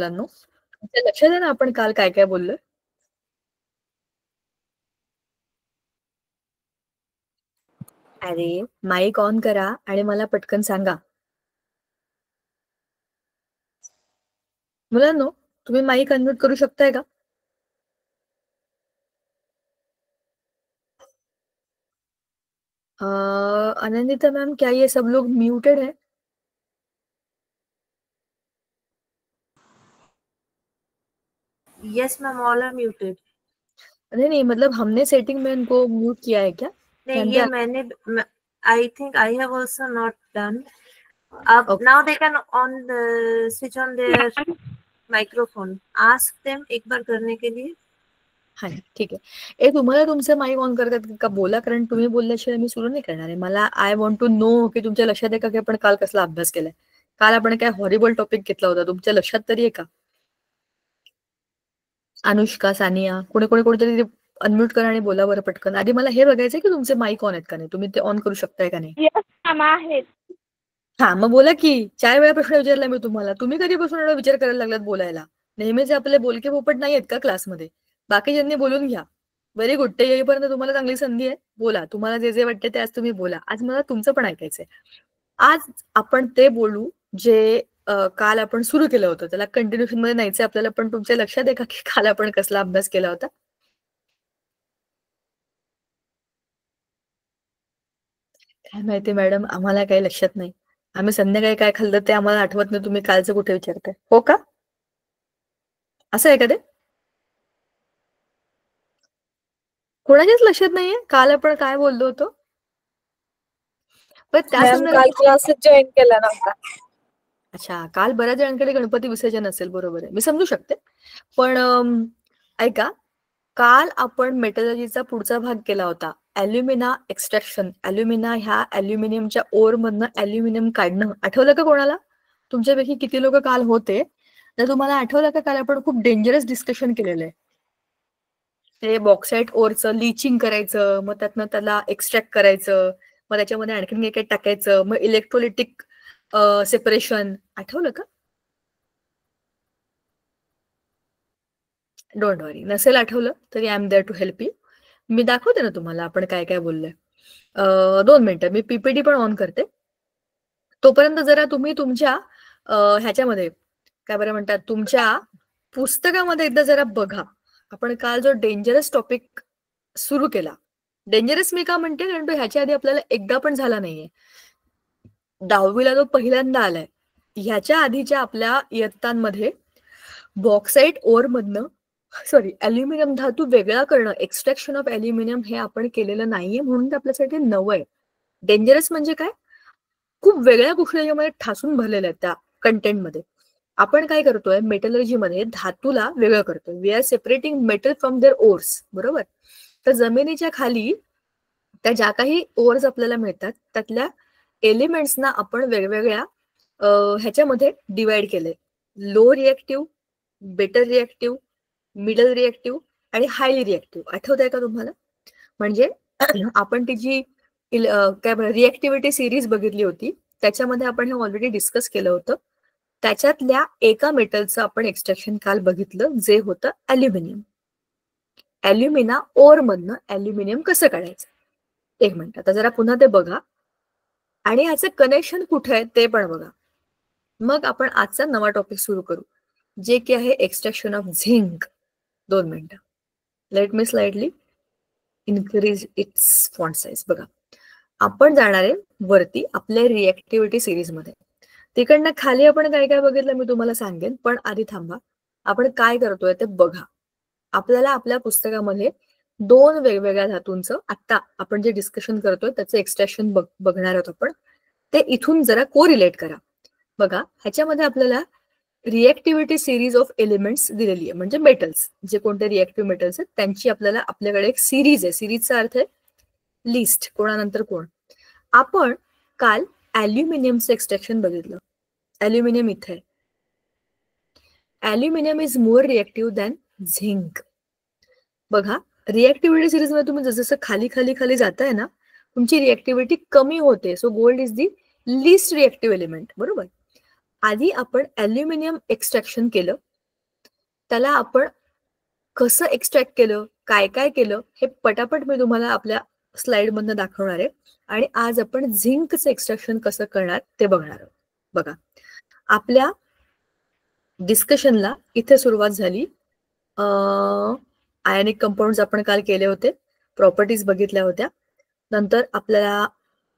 मुलांनो? तुमच्या लक्षात आहे ना आपण काल काय काय बोललोय? अरे माईक ऑन करा आणि मला पटकन सांगा. मुलांनो, तुम्ही माईक अनम्यूट करू शकताय का? अनन्विता मैम, क्या ये सब लोग म्यूटेड है? Yes ma'am, all are muted. नहीं, मतलब हमने सेटिंग में इनको म्यूट किया है क्या? नहीं, ये मैंने I think I have also not done. अब now they can on switch on their microphone. Ask them एक बार करने के लिए। हा, ठीक आहे. तुम्हाला तुमचं माईक ऑन करतात का? बोला, कारण तुम्ही बोलल्याशिवाय मी सुरू नाही करणार आहे. मला आय वॉन्ट टू नो की तुमच्या लक्षात आहे का की आपण काल कसला अभ्यास केलाय. काल आपण काय हॉरिबल टॉपिक घेतला होता, तुमच्या लक्षात तरी आहे का? अनुष्का, सानिया, कोणीतरी अनम्यूट करा आणि बोला बरं पटकन. आधी मला हे बघायचंय की तुमचे माईक ऑन आहेत का नाही, तुम्ही ते ऑन करू शकताय का नाही. हा, मग बोला की. 4 वेळा प्रश्न विचारला मी तुम्हाला. तुम्ही कधीपासून एवढा विचार करायला लागलात बोलायला? नेहमीचे आपले बोलके पोपट नाही आहेत का क्लासमध्ये? बाकीच्यांनी बोलून घ्या. Very good. ते येईपर्यंत तुम्हाला चांगली संधी आहे. बोला, तुम्हाला जे जे वाटते ते आज तुम्ही बोला. आज मला तुमचं पण ऐकायचंय. आज आपण ते बोलू जे काल आपण सुरू केलं होतं. त्याला कंटिन्युएशन मध्ये न्यायचंय आपल्याला. पण तुमच्या लक्षात आहे का की काल आपण कसला अभ्यास केला होता? काय माहिती मॅडम, आम्हाला काही लक्षात नाही. आम्ही संध्याकाळी काय खाल्लं ते आम्हाला आठवत नाही. तुम्ही कालचं कुठे विचारताय? हो का? असं आहे का ते? कोणाच्याच लक्षात नाहीये काल आपण काय बोललो होतो? पण त्या काल क्लासेस जॉईन केला नव्हता. अच्छा, काल बऱ्याच जणांकडे गणपती विसर्जन असेल. बरोबर आहे, मी समजू शकते. पण ऐका, काल आपण मेटलॉजीचा पुढचा भाग केला होता, अॅल्युमिना एक्स्ट्रॅक्शन. अॅल्युमिना ह्या अॅल्युमिनियमच्या ओर मधनं अॅल्युमिनियम काढणं. आठवलं का कोणाला? तुमच्यापैकी किती लोक काल होते? तर तुम्हाला आठवलं का काल आपण खूप डेंजरस डिस्कशन केलेलं आहे. ते बॉक्साईट ओरचं लिचिंग करायचं, मग त्यातनं त्याला एक्स्ट्रॅक्ट करायचं, मग त्याच्यामध्ये आणखीन काही टाकायचं, मग इलेक्ट्रोलिटिक सेपरेशन. आठवलं का? डोंट वरी, नसेल आठवलं तरी I am there to help you. मी दाखवते ना तुम्हाला आपण काय काय बोललोय. 2 मिनिटं, मी पीपीटी पण ऑन करते. तोपर्यंत जरा तुम्ही तुमच्या ह्याच्यामध्ये काय बरं म्हणतात, तुमच्या पुस्तकामध्ये एकदा जरा बघा. आपण काल जो डेंजरस टॉपिक सुरू केला, डेंजरस मी का म्हणते, कारण तो ह्याच्या आधी आपल्याला एकदा पण झाला नाहीये. 10वीला तो पहिल्यांदा आलाय. ह्याच्या आधीच्या आपल्या इयत्तांमध्ये बॉक्साईट ओर मधनं अॅल्युमिनियम धातू वेगळा करणं, एक्स्ट्रॅक्शन ऑफ अॅल्युमिनियम, हे आपण केलेलं नाहीये, म्हणून ते आपल्यासाठी नवं आहे. डेंजरस म्हणजे काय? खूप वेगळ्या गोष्टी याच्यामध्ये ठासून भरलेल्या आहेत त्या कंटेंटमध्ये. आपण काय करतोय, मेटलर्जीमध्ये धातूला वेगळं करतोय. We are separating metal from their ores, बरोबर? तर जमिनीच्या खाली त्या ज्या काही ओर्स आपल्याला मिळतात त्यातल्या एलिमेंट्सना आपण वेगवेगळ्या ह्याच्यामध्ये डिवाइड केले. Low reactive, better reactive, middle reactive आणि हायली रिएक्टिव्ह. आठवत आहे का तुम्हाला? म्हणजे आपण तिची काय रिएक्टिव्हिटी सिरीज बघितली होती, त्याच्यामध्ये आपण हे ऑलरेडी डिस्कस केलं होतं. त्याच्यातल्या एका मेटलचं आपण एक्स्ट्रॅक्शन काल बघितलं, जे होतं अॅल्युमिनियम. अॅल्युमिना ओर मधनं अॅल्युमिनियम कसं काढायचं? 1 मिनिट, आता जरा पुन्हा ते बघा आणि याचं कनेक्शन कुठे आहे ते पण बघा. मग आपण आजचा नवा टॉपिक सुरू करू, जे की आहे एक्स्ट्रॅक्शन ऑफ झिंक. 2 मिनिटं, let me slightly increase it's font size. बघा, आपण जाणार आहे वरती आपल्या रिएक्टिव्हिटी सिरीज मध्ये. तिकडनं खाली आपण काय काय बघितलं मी तुम्हाला सांगेन, पण आधी थांबा. आपण काय करतोय ते बघा. आपल्याला आपल्या पुस्तकामध्ये 2 वेगवेगळ्या धातूंचं आता आपण जे डिस्कशन करतोय त्याचं एक्स्ट्रॅक्शन बघणार आहोत आपण. ते इथून जरा कोरिलेट करा. बघा, ह्याच्यामध्ये आपल्याला रिएक्टिव्हिटी सिरीज ऑफ एलिमेंट्स दिलेली आहे, म्हणजे मेटल्स, जे कोणते रिएक्टिव्ह मेटल्स आहेत त्यांची आपल्याकडे एक सिरीज आहे. सिरीजचा अर्थ आहे लिस्ट, कोणानंतर कोण. आपण काल अॅल्युमिनियमचं एक्स्ट्रॅक्शन बघितलं. अॅल्युमिनियम इथे, aluminium is more reactive than zinc. बघा, रिएक्टिव्हिटी सिरीज मध्ये तुम्ही जसं खाली खाली खाली जाताय ना, तुमची रिएक्टिव्हिटी कमी होते. So gold is the list reactive element, बरोबर? आधी आपण अॅल्युमिनियम एक्स्ट्रॅक्शन केलं त्याला आपण कसं एक्स्ट्रॅक्ट केलं, काय काय केलं, हे पटापट मी तुम्हाला आपल्या स्लाइड मधनं दाखवणार आहे. आणि आज आपण झिंकचं एक्स्ट्रॅक्शन कसं करणार ते बघणार आहोत. बघा, आपल्या डिस्कशनला इथे सुरुवात झाली. आयनिक कंपाऊंड्स आपण काल केले होते, प्रॉपर्टीज बघितल्या होत्या. नंतर आपल्याला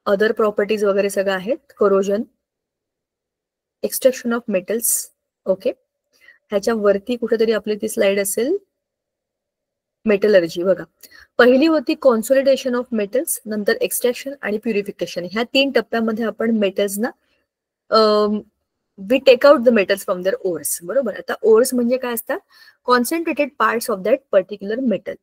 अदर प्रॉपर्टीज वगैरे सगळं आहेत, corrosion, extraction of metals. Okay, ह्याच्या वरती कुठेतरी आपली ती स्लाइड असेल, मेटलर्जी. बघा, पहिली होती कॉन्सोलिडेशन ऑफ मेटल्स, नंतर एक्स्ट्रॅक्शन आणि प्युरिफिकेशन. ह्या 3 टप्प्यामध्ये आपण मेटल्सना we take out the metals from their ores. बरोबर. आता ओर्स म्हणजे काय असतात? Concentrated parts of that particular metal.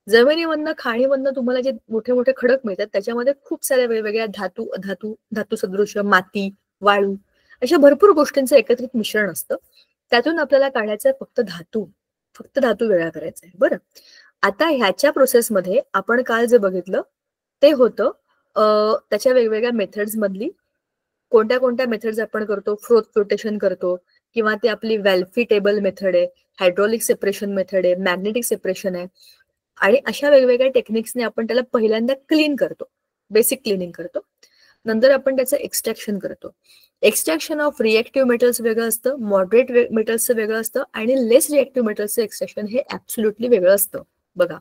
जमिनीमधनं, खाणीमधनं तुम्हाला जे मोठे मोठे खडक मिळतात त्याच्यामध्ये खूप साऱ्या वेगवेगळ्या धातू, अधातू, धातू सदृश, माती, वाळू, अशा भरपूर गोष्टींचं एकत्रित मिश्रण असतं. त्यातून आपल्याला काढायचं फक्त धातू वेगळा करायचा आहे. बरं, आता ह्याच्या प्रोसेसमध्ये आपण काल जे बघितलं ते होतं त्याच्या वेगवेगळ्या मेथड्स मधली कोणत्या कोणत्या मेथड्स आपण करतो. फ्लोटेशन करतो, किंवा ती आपली वेल्फी टेबल मेथड आहे, हायड्रॉलिक सेपरेशन मेथड आहे, मॅग्नेटिक सेपरेशन आहे. आणि अशा वेगवेगळ्या टेक्निक्सने आपण त्याला पहिल्यांदा क्लीन करतो, बेसिक क्लिनिंग करतो. नंतर आपण त्याचं एक्स्ट्रॅक्शन करतो. एक्स्ट्रॅक्शन ऑफ रिएक्टिव्ह मेटल्स वेगळं असतं, मॉडरेट मेटल्सचं वेगळं असतं, आणि लेस रिएक्टिव्ह मेटल्सचं एक्स्ट्रॅक्शन हे ऍब्सोल्युटली वेगळं असतं. बघा,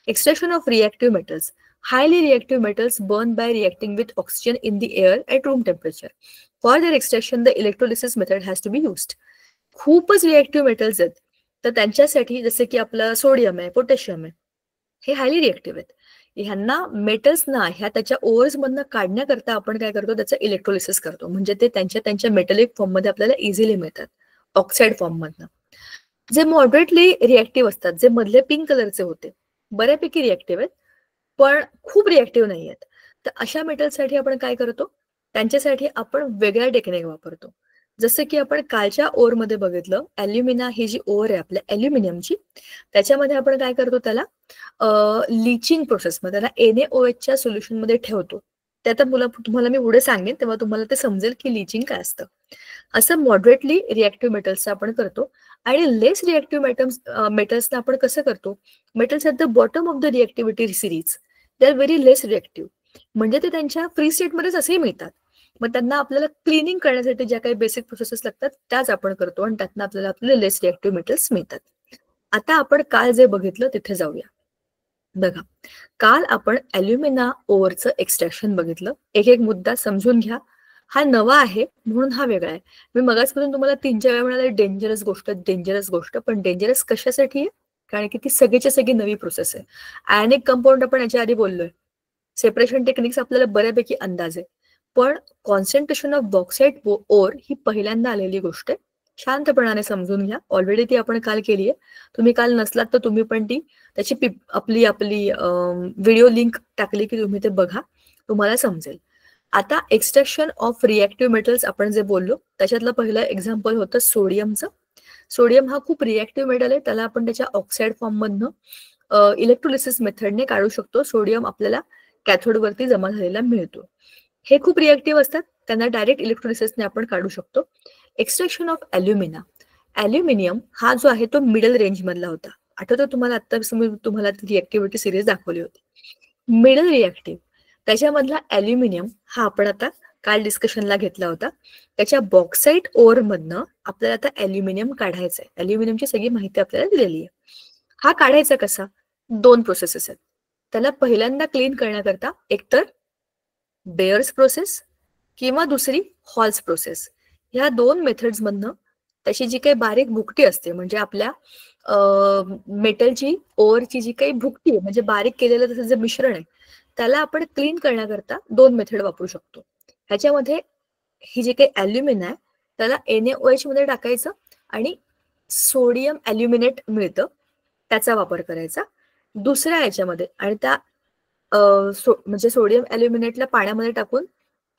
extraction of reactive metals, highly reactive metals burn by reacting with oxygen in the air at room temperature. For their extraction, the electrolysis method has to be used. खूपच reactive metals आहेत तर त्यांच्यासाठी, जसे की आपलं सोडियम आहे, potassium आहे, हे हायली रिएक्टिव्ह आहेत. ह्यांना मेटल्सना ह्या त्याच्या ओव्हर्स मधनं काढण्याकरता आपण काय करतो, त्याचं इलेक्ट्रोलिसिस करतो. म्हणजे ते त्यांच्या मेटलिक फॉर्म मध्ये आपल्याला इझिली मिळतात, ऑक्साईड फॉर्म मधनं. जे मॉडरेटली रिएक्टिव्ह असतात, जे मधले पिंक कलरचे होते, बऱ्यापैकी रिएक्टिव्ह आहेत पण खूप रिएक्टिव्ह नाही आहेत. तर अशा मेटलसाठी आपण काय करतो, त्यांच्यासाठी आपण वेगळ्या टेक्निक वापरतो. जसं की आपण कालच्या ओरमध्ये बघितलं, ॲल्युमिना ही जी ओर आहे आपल्या ॲल्युमिनियमची, त्याच्यामध्ये आपण काय करतो, त्याला लिचिंग प्रोसेसमध्ये त्याला NaOH सोल्युशनमध्ये ठेवतो. ते आता तुम्हाला मी पुढे सांगेन तेव्हा तुम्हाला ते समजेल की लिचिंग काय असतं. असं मॉडरेटली रिएक्टिव्ह मेटल्सचं आपण करतो. आणि लेस रिएक्टिव्ह मेटल्सना आपण कसं करतो, metals at the bottom of the reactivity series, they are very less reactive. म्हणजे ते त्यांच्या फ्री स्टेटमध्येच असेही मिळतात. मग त्यांना आपल्याला क्लिनिंग करण्यासाठी ज्या काही बेसिक प्रोसेसेस लागतात त्याच आपण करतो, आणि त्यातनं आपल्याला आपले लेस रिएक्टिव्ह मेटल्स मिळतात. आता आपण काल जे बघितलं तिथे जाऊया. बघा, काल आपण ॲल्युमिना ओव्हरचं एक्स्ट्रॅक्शन बघितलं. एक एक मुद्दा समजून घ्या. हा नवा आहे म्हणून हा वेगळा आहे. मी मगाचपासून तुम्हाला 3-4 वेळा म्हणाले डेंजरस गोष्ट, पण डेंजरस कशासाठी आहे? कारण की ती सगळीच्या सगळी नवी प्रोसेस आहे. आयनिक कंपाऊंड आपण याच्या आधी बोललोय, सेपरेशन टेक्निक्स आपल्याला बऱ्यापैकी अंदाज आहे, पण कॉन्सन्ट्रेशन ऑफ बॉक्साईट ओर ही पहिल्यांदा आलेली गोष्ट आहे. शांतपणाने समजून घ्या. ऑलरेडी ती आपण काल केली आहे. तुम्ही काल नसलात तर तुम्ही पण ती त्याची आपली व्हिडिओ लिंक टाकली की तुम्ही ते बघा, तुम्हाला समजेल. आता एक्स्ट्रॅक्शन ऑफ रिएक्टिव्ह मेटल्स आपण जे बोललो त्याच्यातलं पहिलं एक्झाम्पल होतं सोडियमचं. सोडियम हा खूप रिएक्टिव्ह मेटल आहे, त्याला आपण त्याच्या ऑक्साईड फॉर्म मधनं इलेक्ट्रोलिसिस मेथडने काढू शकतो. सोडियम आपल्याला कॅथोडवरती जमा झालेला मिळतो. हे खूप रिएक्टिव्ह असतात, त्यांना डायरेक्ट इलेक्ट्रोलिसिसने आपण काढू शकतो. एक्स्ट्रॅक्शन ऑफ ॲल्युमिना, ॲल्युमिनियम हा जो आहे तो मिडल रेंज मधला होता. आठवतं तुम्हाला? आता तुम्हाला रिएक्टिव्हिटी सिरीज दाखवली होती, मिडल रिएक्टिव्ह. त्याच्यामधला ॲल्युमिनियम हा आपण आता काल डिस्कशनला घेतला होता. त्याच्या बॉक्साईट ओर मधनं आपल्याला आता ॲल्युमिनियम काढायचं आहे. ॲल्युमिनियमची सगळी माहिती आपल्याला दिलेली आहे. हा काढायचा कसा? 2 प्रोसेसेस आहेत. त्याला पहिल्यांदा क्लीन करण्याकरता एकतर बेअर्स प्रोसेस किंवा दुसरी हॉल्स प्रोसेस. ह्या 2 मेथड्स मधनं त्याची जी काही बारीक भुकटी असते, म्हणजे आपल्या मेटलची ओरची जी काही भुकटी आहे, म्हणजे बारीक केलेलं त्याचं जे मिश्रण आहे, त्याला आपण क्लीन करण्याकरता 2 मेथड वापरू शकतो. ह्याच्यामध्ये ही जी काही ॲल्युमिन आहे त्याला NaOH मध्ये टाकायचं आणि सोडियम ॲल्युमिनेट मिळतं, त्याचा वापर करायचा. दुसऱ्या याच्यामध्ये आणि त्या म्हणजे सोडियम ॲल्युमिनेटला पाण्यामध्ये टाकून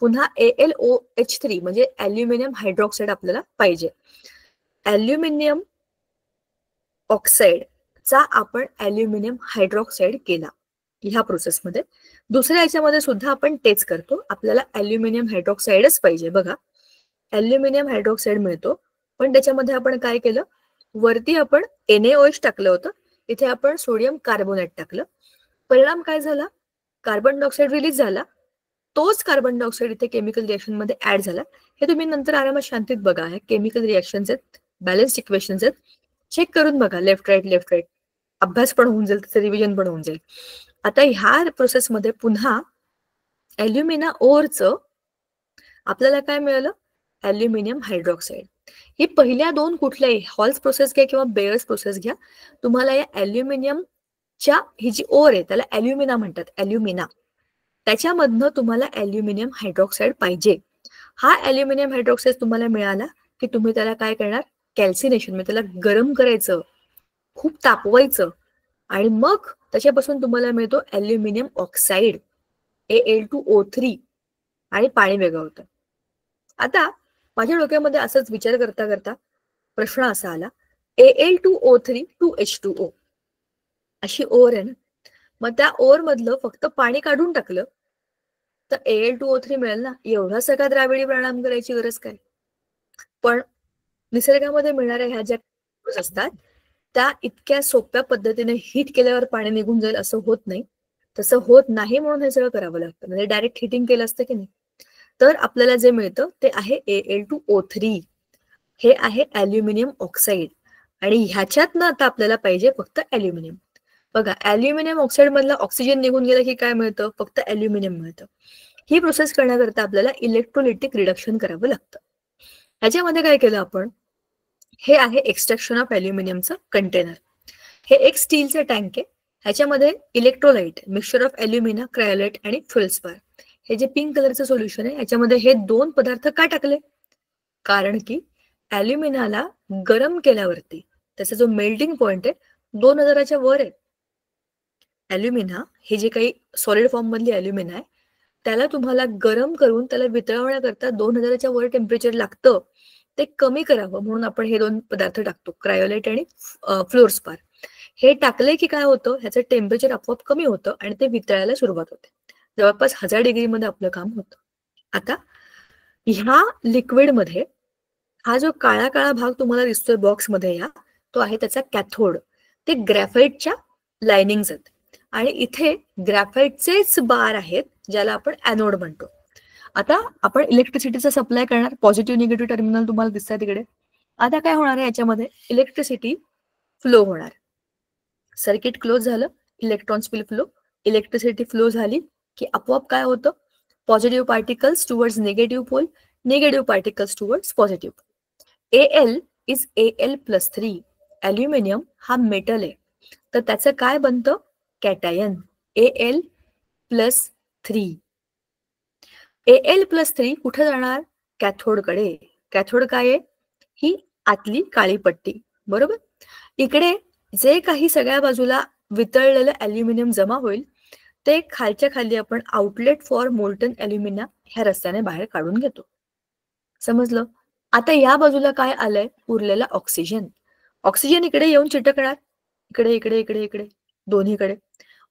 पुन्हा AlOH3 म्हणजे ॲल्युमिनियम हायड्रॉक्साईड आपल्याला पाहिजे. ॲल्युमिनियम ऑक्साईडचा आपण ॲल्युमिनियम हायड्रॉक्साईड केला ह्या प्रोसेसमध्ये. दुसऱ्या याच्यामध्ये सुद्धा आपण तेच करतो, आपल्याला ॲल्युमिनियम हायड्रॉक्साईडच पाहिजे. बघा, ॲल्युमिनियम हायड्रॉक्साईड मिळतो, पण त्याच्यामध्ये आपण काय केलं, वरती आपण NaOH टाकलं होतं, इथे आपण सोडियम कार्बोनेट टाकलं. परिणाम काय झाला? कार्बन डायऑक्साईड रिलीज झाला. तोच कार्बन डायऑक्साईड इथे केमिकल रिएक्शन मध्ये ऍड झाला. हे तुम्ही नंतर आरामात शांतीत बघा. हे केमिकल रिएक्शन्स आहेत, बॅलन्स्ड इक्वेशन्स आहेत, चेक करून बघा. लेफ्ट राईट अभ्यास पण होऊन जाईल, त्याचं रिव्हिजन पण होऊन जाईल. आता ह्या प्रोसेसमध्ये पुन्हा ॲल्युमिना ओरचं आपल्याला काय मिळालं? Aluminium hydroxide. ही पहिल्या दोन कुठल्याही हॉल्स प्रोसेस घ्या किंवा बेअर्स प्रोसेस घ्या, तुम्हाला या ॲल्युमिनियमच्या ही जी ओर आहे त्याला ॲल्युमिना म्हणतात, ॲल्युमिना. त्याच्यामधनं तुम्हाला ॲल्युमिनियम हायड्रॉक्साईड पाहिजे. हा ॲल्युमिनियम हायड्रॉक्साईड तुम्हाला मिळाला की तुम्ही त्याला काय करणार? कॅल्सिनेशन, म्हणजे त्याला गरम करायचं, खूप तापवायचं, आणि मग त्याच्यापासून तुम्हाला मिळतो ॲल्युमिनियम ऑक्साईड Al2O3 आणि पाणी वेगळं होतं. आता माझ्या डोक्यामध्ये असंच विचार करता करता प्रश्न असा आला, Al2O3 2H2O अशी ओर आहे ना, मग त्या ओर मधलं फक्त पाणी काढून टाकलं तर Al2O3 मिळेल ना. एवढा सगळा द्राविडी प्राणायाम करायची गरज काय? पण निसर्गामध्ये मिळणाऱ्या ह्या ज्या असतात त्या इतक्या सोप्या पद्धतीने हीट केल्यावर पाणी निघून जाईल असं होत नाही. तसं होत नाही म्हणून हे सगळं करावं लागतं. म्हणजे डायरेक्ट हिटिंग केलं असतं की नाही, तर आपल्याला जे मिळतं ते आहे Al2O3. हे आहे ॲल्युमिनियम ऑक्साईड, आणि ह्याच्यातनं आता आपल्याला पाहिजे फक्त ॲल्युमिनियम. बघा, ॲल्युमिनियम ऑक्साईड मधला ऑक्सिजन निघून गेला की काय मिळतं? फक्त ॲल्युमिनियम मिळतं. ही प्रोसेस करण्याकरता आपल्याला इलेक्ट्रोलिटिक रिडक्शन करावं लागतं. ह्याच्यामध्ये काय केलं आपण? हे आहे एक्स्ट्रॅक्शन ऑफ ॲल्युमिनियमचं कंटेनर. हे एक स्टीलचं टँक आहे. ह्याच्यामध्ये इलेक्ट्रोलाइट, मिक्सचर ऑफ ॲल्युमिना, क्रायोलाइट आणि फेल्डस्पार, हे जे पिंक कलरचं सोल्युशन आहे, याच्यामध्ये हे दोन पदार्थ का टाकले? कारण की ॲल्युमिनाला गरम केल्यावरती त्याचा जो मेल्टिंग पॉइंट आहे 2000च्या वर आहे. ॲल्युमिना हे जे काही सॉलिड फॉर्म मधली ॲल्युमिना आहे त्याला तुम्हाला गरम करून त्याला वितळवण्याकरता 2000च्या वर टेम्परेचर लागतं. ते कमी करावं म्हणून आपण हे दोन पदार्थ टाकतो, क्रायोलाइट आणि फ्लोरस्पार. हे टाकले की काय होतं? ह्याचं टेम्परेचर आपोआप कमी होतं आणि ते वितळायला सुरुवात होते. जवळपास 1000 डिग्रीमध्ये आपलं काम होतं. आता ह्या लिक्विडमध्ये हा जो काळा काळा भाग तुम्हाला दिसतोय बॉक्समध्ये या, तो आहे त्याचा कॅथोड. ते ग्रॅफाइटच्या लाइनिंग्स आहेत आणि इथे ग्रॅफाइटचेच बार आहेत ज्याला आपण ॲनोड म्हणतो. आता आपण इलेक्ट्रिसिटीचा सप्लाय करणार, पॉझिटिव्ह निगेटिव्ह टर्मिनल तुम्हाला दिसतात तिकडे. आता काय होणार आहे? याच्यामध्ये इलेक्ट्रिसिटी फ्लो होणार. सर्किट क्लोज झालं, electrons will flow. Electricity flow झाली की आपोआप काय होतं? Positive particles towards negative pole, negative particles towards positive. Al is Al+3. Aluminium हा मेटल आहे, तर त्याचं काय बनतं? Cation Al+3. Al+3 कुठे जाणार? कॅथोडकडे. कॅथोड काय आहे? ही आतली काळी पट्टी, बरोबर. इकडे जे काही सगळ्या बाजूला वितळलेलं ॲल्युमिनियम जमा होईल ते खालच्या खाली आपण आउटलेट फॉर मोल्टन ॲल्युमिना ह्या रस्त्याने बाहेर काढून घेतो. समजलं? आता या बाजूला काय आलंय? उरलेला ऑक्सिजन. ऑक्सिजन इकडे येऊन चिटकणार, इकडे इकडे इकडे इकडे दोन्हीकडे.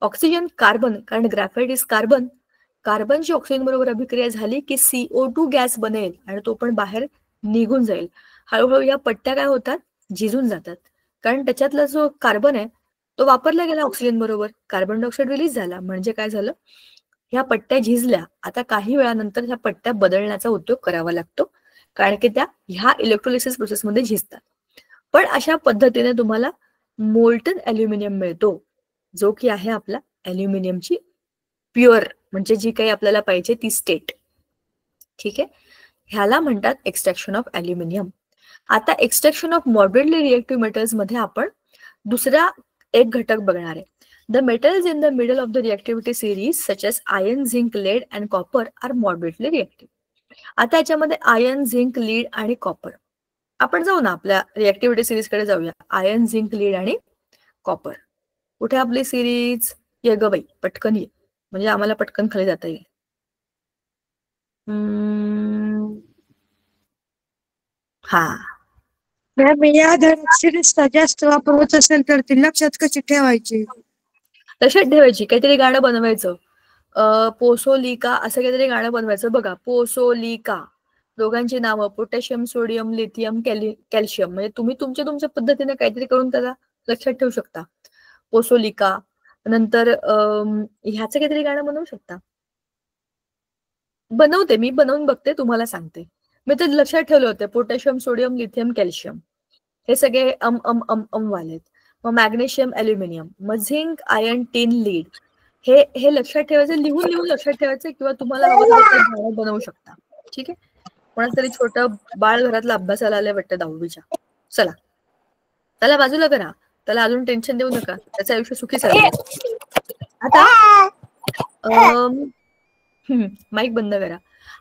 ऑक्सिजन कार्बन, कारण ग्रॅफाइट इज कार्बन. कार्बनची ऑक्सिजन बरोबर अभिक्रिया झाली की CO2 गॅस बनेल आणि तो पण बाहेर निघून जाईल. हळूहळू या पट्ट्या काय होतात? झिजून जातात, कारण त्याच्यातला जो कार्बन आहे तो वापरला गेला ऑक्सिजन बरोबर, कार्बन डायऑक्साईड रिलीज झाला. म्हणजे काय झालं? ह्या पट्ट्या झिजल्या. आता काही वेळानंतर ह्या पट्ट्या बदलण्याचा उद्योग करावा लागतो, कारण की त्या ह्या इलेक्ट्रोलिसिस प्रोसेसमध्ये झिजतात. पण अशा पद्धतीने तुम्हाला मोल्टन ॲल्युमिनियम मिळतो, जो की आहे आपला ॲल्युमिनियमची प्युअर, म्हणजे जी काही आपल्याला पाहिजे ती स्टेट. ठीक आहे, ह्याला म्हणतात एक्स्ट्रॅक्शन ऑफ ॲल्युमिनियम. आता extraction of moderately reactive metals मध्ये आपण दुसरा एक घटक बघणार आहे. The metals in the middle of the reactivity series such as iron, zinc, lead and copper are moderately reactive. आता याच्यामध्ये आयर्न, झिंक, लीड आणि कॉपर, आपण जाऊ ना आपल्या रिएक्टिव्हिटी सिरीज कडे जाऊया. आयर्न, झिंक, लीड आणि कॉपर. कुठे आपली सिरीज? ये ग बाई, पटकन ये, म्हणजे आम्हाला पटकन खाली जाता येईल. हा, मॅम, या सिरीजचा जास्त वापर होत असेल तर ती लक्षात कशी ठेवायची? लक्षात ठेवायची. काहीतरी गाणं बनवायचं, पोसोलिका असं काहीतरी गाणं बनवायचं. बघा, पोसोलिका, दोघांची नावं पोटॅशियम, सोडियम, लिथियम, कॅल्शियम, म्हणजे तुम्ही तुमच्या पद्धतीने काहीतरी करून त्याला लक्षात ठेवू शकता. पोसोलिका, नंतर ह्याचं काहीतरी गाणं बनवू शकता. बनवते, मी बनवून बघते, तुम्हाला सांगते. मी ते लक्षात ठेवले होते, पोटॅशियम, सोडियम, लिथियम, कॅल्शियम हे सगळे वाले. मग मॅग्नेशियम, ॲल्युमिनियम, मग झिंक, आयर्न, टिन, लीड, हे लक्षात ठेवायचं, लिहून लक्षात ठेवायचं, किंवा तुम्हाला हवं तर गाणं बनवू शकता. ठीक आहे. कोणाच तरी छोटं बाळ घरातला अभ्यासाला आलंय वाटतं 10वीच्या. चला, त्याला बाजूला करा, त्याला अजून टेन्शन देऊ नका, त्याचं आयुष्य सुखी चाललंय. आता माईक बंद करा.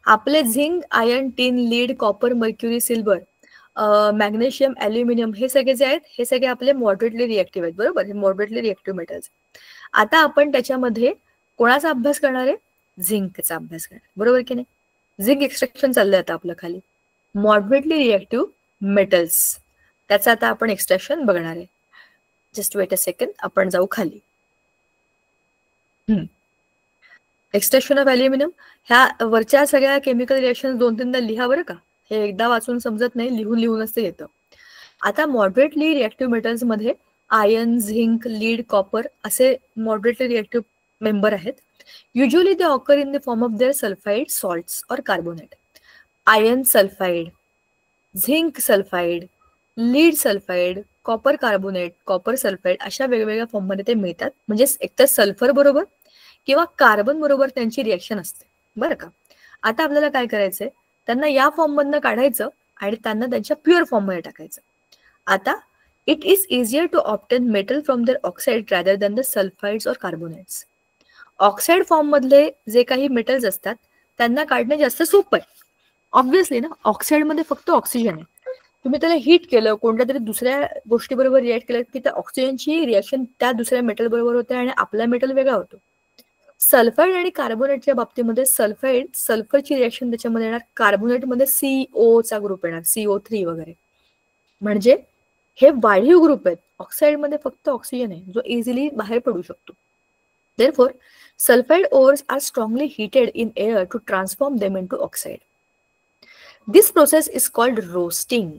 आपले zinc, iron, tin, lead, copper, mercury, silver, magnesium, aluminium हे सगळे जे आहेत हे सगळे आपले मॉडरेटली रिएक्टिव्ह आहेत, बरोबर. हे मॉडरेटली रिएक्टिव्ह मेटल्स. आता आपण त्याच्यामध्ये कोणाचा अभ्यास करणार आहे? झिंकचा अभ्यास करणार, बरोबर की नाही. झिंक एक्सट्रॅक्शन चाललंय आता आपलं खाली. मॉडरेटली रिएक्टिव्ह मेटल्स, त्याचं आता आपण एक्सट्रॅक्शन बघणार आहे. जस्ट वेट अ सेकंड, आपण जाऊ खाली. एक्सट्रॅक्शन ऑफ ॲल्युमिनियम, ह्या वरच्या सगळ्या केमिकल रिएक्शन 2-3दा लिहा बरं का. हे एकदा वाचून समजत नाही, लिहूनच ते येतं. आता मॉडरेटली रिएक्टिव्ह मेटल्स मध्ये आयर्न, झिंक, लीड, कॉपर असे मॉडरेटली रिएक्टिव्ह मेंबर आहेत. Usually they occur in the form of their sulphide, salts और carbonate. Iron sulphide, zinc sulphide, lead sulphide, copper carbonate, copper sulphide अशा वेगवेगळ्या फॉर्ममध्ये ते मिळतात. म्हणजे एकतर सल्फर बरोबर किंवा कार्बन बरोबर त्यांची रिएक्शन असते, बरं का. आता आपल्याला काय करायचंय, त्यांना या फॉर्म मधनं काढायचं आणि त्यांना त्यांच्या प्युअर फॉर्म मध्ये टाकायचं. आता it is easier to obtain metal from their oxide rather than the sulphides or carbonates. Oxide form मधले जे काही मेटल्स असतात त्यांना काढणं जास्त सोपं आहे. ऑब्व्हियसली ना, ऑक्साइड मध्ये फक्त ऑक्सिजन आहे. तुम्ही त्याला हीट केलं, कोणत्या तरी दुसऱ्या गोष्टीबरोबर रिॲक्ट केलं की त्या ऑक्सिजनची रिॲक्शन त्या दुसऱ्या मेटल बरोबर होते आणि आपला मेटल वेगळा होतो. सल्फाइड आणि कार्बोनेटच्या बाबतीमध्ये सल्फाइड, सल्फरची रिॲक्शन त्याच्यामध्ये येणार, कार्बोनेटमध्ये CO चा ग्रुप येणार, CO3 वगैरे. म्हणजे हे वाढीव ग्रुप आहेत. ऑक्साइडमध्ये फक्त ऑक्सिजन आहे जो इझिली बाहेर पडू शकतो. Therefore, sulfide ores are strongly heated in air to transform them into oxide. This process is called roasting.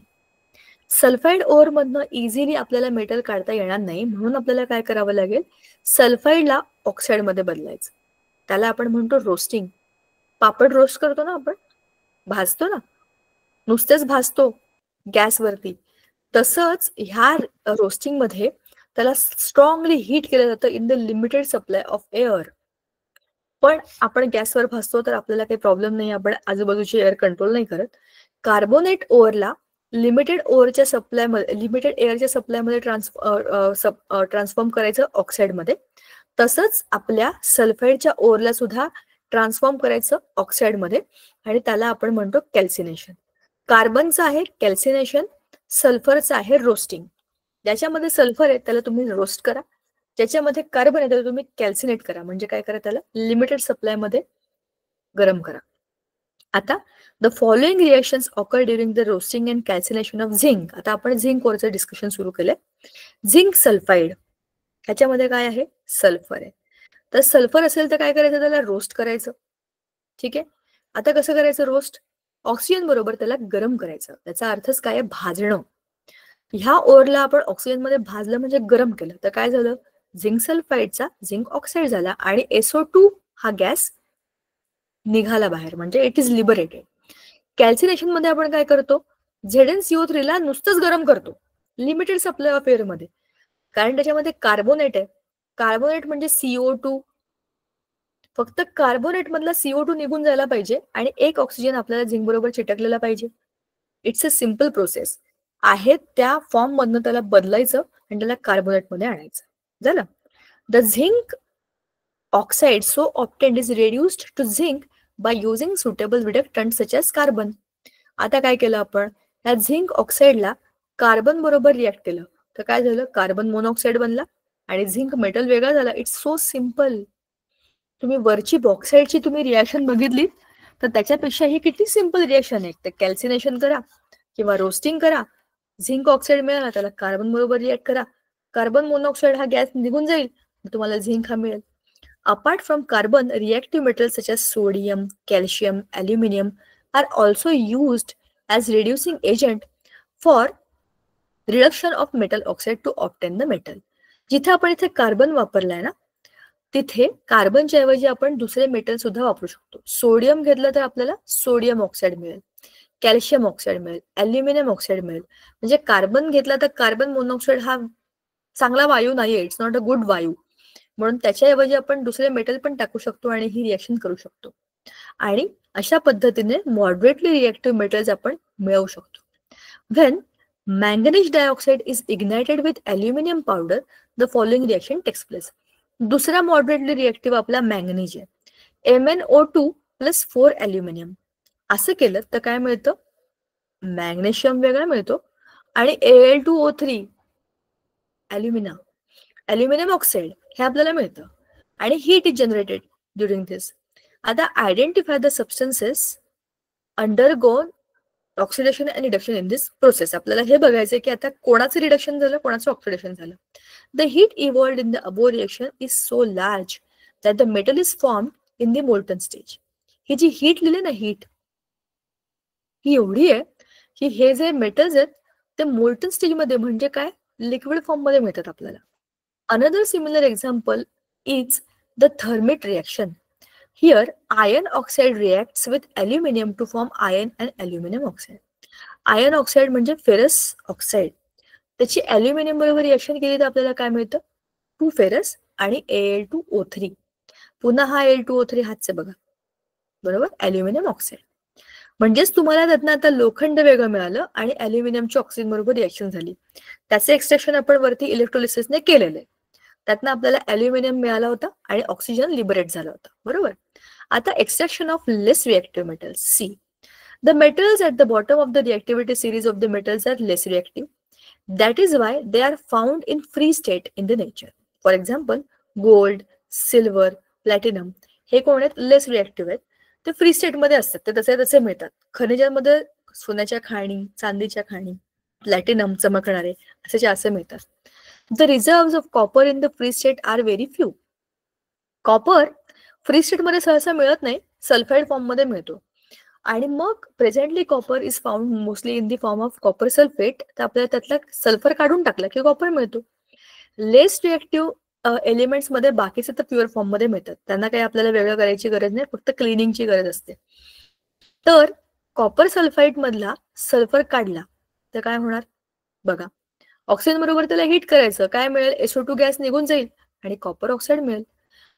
Sulphide or मधनं इझिली आपल्याला मेटल काढता येणार नाही, म्हणून आपल्याला काय करावं लागेल, सल्फाइडला ऑक्साइड मध्ये बदलायचं. त्याला आपण म्हणतो रोस्टिंग. पापड रोस्ट करतो ना आपण, भाजतो ना, नुसतेच भाजतो गॅसवरती, तसंच ह्या रोस्टिंग मध्ये त्याला स्ट्रॉंगली हीट केलं जातं in the limited supply of air. पण आपण गॅसवर भाजतो तर आपल्याला काही प्रॉब्लेम नाही, आपण आजूबाजूची एअर कंट्रोल नाही करत. कार्बोनेट ओअरला लिमिटेड एअरच्या सप्लायमध्ये ट्रान्सफॉर्म करायचं ऑक्साइडमध्ये. तसंच आपल्या सल्फाइडच्या ओअरला सुद्धा ट्रान्सफॉर्म करायचं ऑक्साइडमध्ये आणि त्याला आपण म्हणतो कॅल्सिनेशन. कार्बनचं आहे कॅल्सिनेशन, सल्फरचं आहे रोस्टिंग. ज्याच्यामध्ये सल्फर आहे त्याला तुम्ही रोस्ट करा, ज्याच्यामध्ये कार्बन आहे त्याला तुम्ही कॅल्सिनेट करा. म्हणजे काय करा, त्याला लिमिटेड सप्लायमध्ये गरम करा. आता the following reactions occur during the roasting and calcination of zinc. आता आपण झिंक वरचं डिस्कशन सुरू केलंय. झिंक सल्फाइड ह्याच्यामध्ये काय आहे, सल्फर आहे. तर सल्फर असेल तर काय करायचं, त्याला रोस्ट करायचं. ठीक आहे. आता कसं करायचं रोस्ट, ऑक्सिजन बरोबर त्याला गरम करायचं. त्याचा अर्थच काय आहे, भाजणं. ह्या ओरला आपण ऑक्सिजन मध्ये भाजलं म्हणजे गरम केलं तर काय झालं, झिंक सल्फाइडचा झिंक ऑक्साइड झाला आणि SO2 हा गॅस निघाला बाहेर, म्हणजे इट इज लिबरेटेड. कॅल्सिनेशन मध्ये आपण काय करतो, ZnCO3 ला नुसतंच गरम करतो लिमिटेड सप्लाय ऑफ एअर मध्ये, कारण त्याच्यामध्ये कार्बोनेट आहे. कार्बोनेट म्हणजे CO2, फक्त कार्बोनेट मधला CO2 निघून जायला पाहिजे आणि एक ऑक्सिजन आपल्याला झिंक बरोबर चिटकलेला पाहिजे. इट्स अ सिम्पल प्रोसेस आहे. त्या फॉर्म मधनं त्याला बदलायचं आणि त्याला कार्बोनेट मध्ये आणायचं. झालं. The zinc oxide so obtained is reduced to zinc by using suitable reductant such as carbon. आता काय केलं आपण, या झिंक ऑक्साइडला कार्बन बरोबर रिॲक्ट केलं तर काय झालं, कार्बन मोनॉक्साइड बनला आणि झिंक मेटल वेगळा झाला. It's so simple. तुम्ही वरची बॉक्साइडची तुम्ही रिॲक्शन बघितली तर त्याच्यापेक्षा ही किती सिम्पल रिॲक्शन आहे. तर कॅल्सिनेशन करा किंवा रोस्टिंग करा, झिंक ऑक्साइड मिळाला त्याला कार्बन बरोबर रिॲक्ट करा, कार्बन मोनॉक्साइड हा गॅस निघून जाईल, तुम्हाला झिंक हा मिळेल. Apart from carbon, reactive metals such as sodium, calcium, aluminium are also used as reducing agent for reduction of metal oxide to obtain the metal. जिथे आपण इथे कार्बन वापरलाय ना, तिथे कार्बनच्या ऐवजी आपण दुसरे मेटल सुद्धा वापरू शकतो. सोडियम घेतलं तर आपल्याला सोडियम ऑक्साईड मिळेल, कॅल्शियम ऑक्साईड मिळेल, ॲल्युमिनियम ऑक्साईड मिळेल. म्हणजे कार्बन घेतला तर कार्बन मोनॉक्साईड हा चांगला वायू नाहीये, इट्स नॉट अ गुड वायू. म्हणून त्याच्याऐवजी आपण दुसरे मेटल पण टाकू शकतो आणि ही रिएक्शन करू शकतो. आणि अशा पद्धतीने मॉडरेटली रिएक्टिव्ह मेटल्स आपण मिळवू शकतो. When manganese dioxide is ignited with aluminum powder, the following reaction takes place. दुसरा मॉडरेटली रिएक्टिव्ह आपला मॅंगनीज आहे. MnO2 plus 4 aluminium. असं केलं तर काय मिळतं? मॅग्नेशियम वेगळा मिळतो आणि Al2O3 अल्युमिनियम ऑक्साईड हे आपल्याला मिळतं आणि हीट इज जनरेटेड ड्युरिंग दिस. आता identify the substances undergone oxidation and reduction in this process. आपल्याला हे बघायचं की आता कोणाचं रिडक्शन झालं, कोणाचं ऑक्सिडेशन झालं. The heat evolved in the above reaction is so large that the metal is formed in the molten stage. ही जी हीट लिहिली ना, हीट ही एवढी आहे की हे जे मेटल्स आहेत ते मोल्टन स्टेज मध्ये म्हणजे काय, लिक्विड फॉर्म मध्ये मिळतात आपल्याला. Another similar example is the thermite reaction. Here, iron oxide reacts with aluminium to form iron and aluminum oxide. Iron oxide म्हणजे फेरस ऑक्साईड. त्याची अल्युमिनियम बरोबर रिएक्शन केली तर आपल्याला काय मिळतं? 2 फेरस आणि Al2O3. पुन्हा हा Al2O3 हाच आहे बघा, बरोबर, अल्युमिनियम ऑक्साईड. म्हणजेच तुम्हाला त्यातनं आता लोखंड वेगळं मिळालं आणि अल्युमिनियमची ऑक्सिजन बरोबर रिएक्शन झाली. त्याचे एक्सट्रॅक्शन आपण वरती इलेक्ट्रोलिसिसने केलेलं आहे. त्यातनं आपल्याला अल्युमिनियम मिळाला होता आणि ऑक्सिजन लिबरेट झाला होता, बरोबर. आता extraction of less reactive metals. See the metals at the bottom of the reactivity series of the metals are less reactive. That is why they are found in free state in the nature. For example gold, silver, platinum हे कोण आहेत? लेस reactive आहेत. ते free स्टेटमध्ये असतात, ते तसे तसे मिळतात. खनिजांमध्ये सोन्याच्या खाणी, चांदीच्या खाणी, प्लॅटिनम चमकणारे असे मिळतात. The reserves of copper in the free state are very few. Copper free state मध्ये सहसा मिळत नाही, सल्फाइड फॉर्म मध्ये मिळतो. आणि मग presently copper is found mostly in the form of copper sulphate. तर आपल्याला त्यातला सल्फर काढून टाकला की कॉपर मिळतो. लेस रिएक्टिव्ह एलिमेंट्स मध्ये बाकीचे तर प्युअर फॉर्म मध्ये मिळतात, त्यांना काही आपल्याला वेगळं करायची गरज नाही, फक्त क्लिनिंगची गरज असते. तर कॉपर सल्फाइड मधला सल्फर काढला तर काय होणार बघा, ऑक्सिजन बरोबर त्याला हीट करायचं, काय मिळेल? SO2 गॅस निघून जाईल आणि कॉपर ऑक्साईड मिळेल.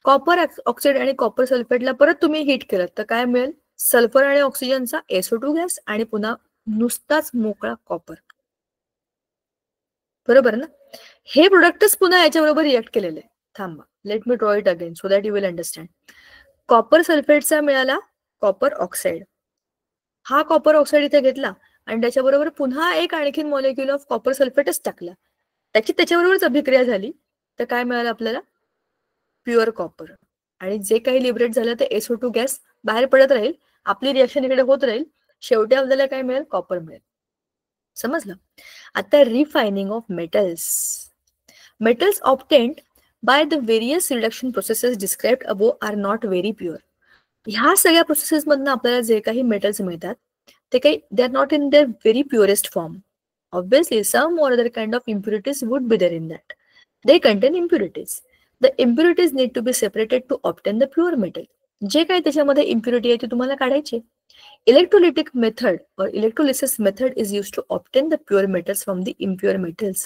कॉपर ऑक्साईड आणि कॉपर सल्फेटला परत तुम्ही हीट केलं तर काय मिळेल? सल्फर आणि ऑक्सिजनचा SO2 गॅस आणि पुन्हा नुसताच मोकळा कॉपर, बरोबर ना. हे प्रोडक्टच पुन्हा याच्याबरोबर रिएक्ट केलेले. थांबा, let me draw it again so that you will understand. Copper सल्फेटचा मिळाला कॉपर ऑक्साईड. हा कॉपर ऑक्साईड इथे घेतला आणि त्याच्याबरोबर पुन्हा एक आणखीन मॉलिक्युल ऑफ कॉपर सल्फेटच टाकला, त्याच्याबरोबरच अभिक्रिया झाली तर काय मिळालं आपल्याला? Pure copper. आणि जे काही लिबरेट झालं ते SO2 गॅस बाहेर पडत राहील, आपली रिएक्शन इकडे होत राहील, शेवटी आपल्याला काय मिळेल? कॉपर मिळेल. समजलं. आता refining of metals. Metals obtained by the various reduction processes described above are not very pure. ह्या सगळ्या प्रोसेसेस मधनं आपल्याला जे काही मेटल्स मिळतात ते काही they are not in their very purest form. Obviously, some or other kind of impurities would be there in that. They contain impurities. The impurities need to be separated to obtain the pure metal. जे काही त्याच्यामध्ये impurity आहे ते तुम्हाला काढायचे. Electrolytic method or electrolysis method is used to obtain the pure metals from the impure metals.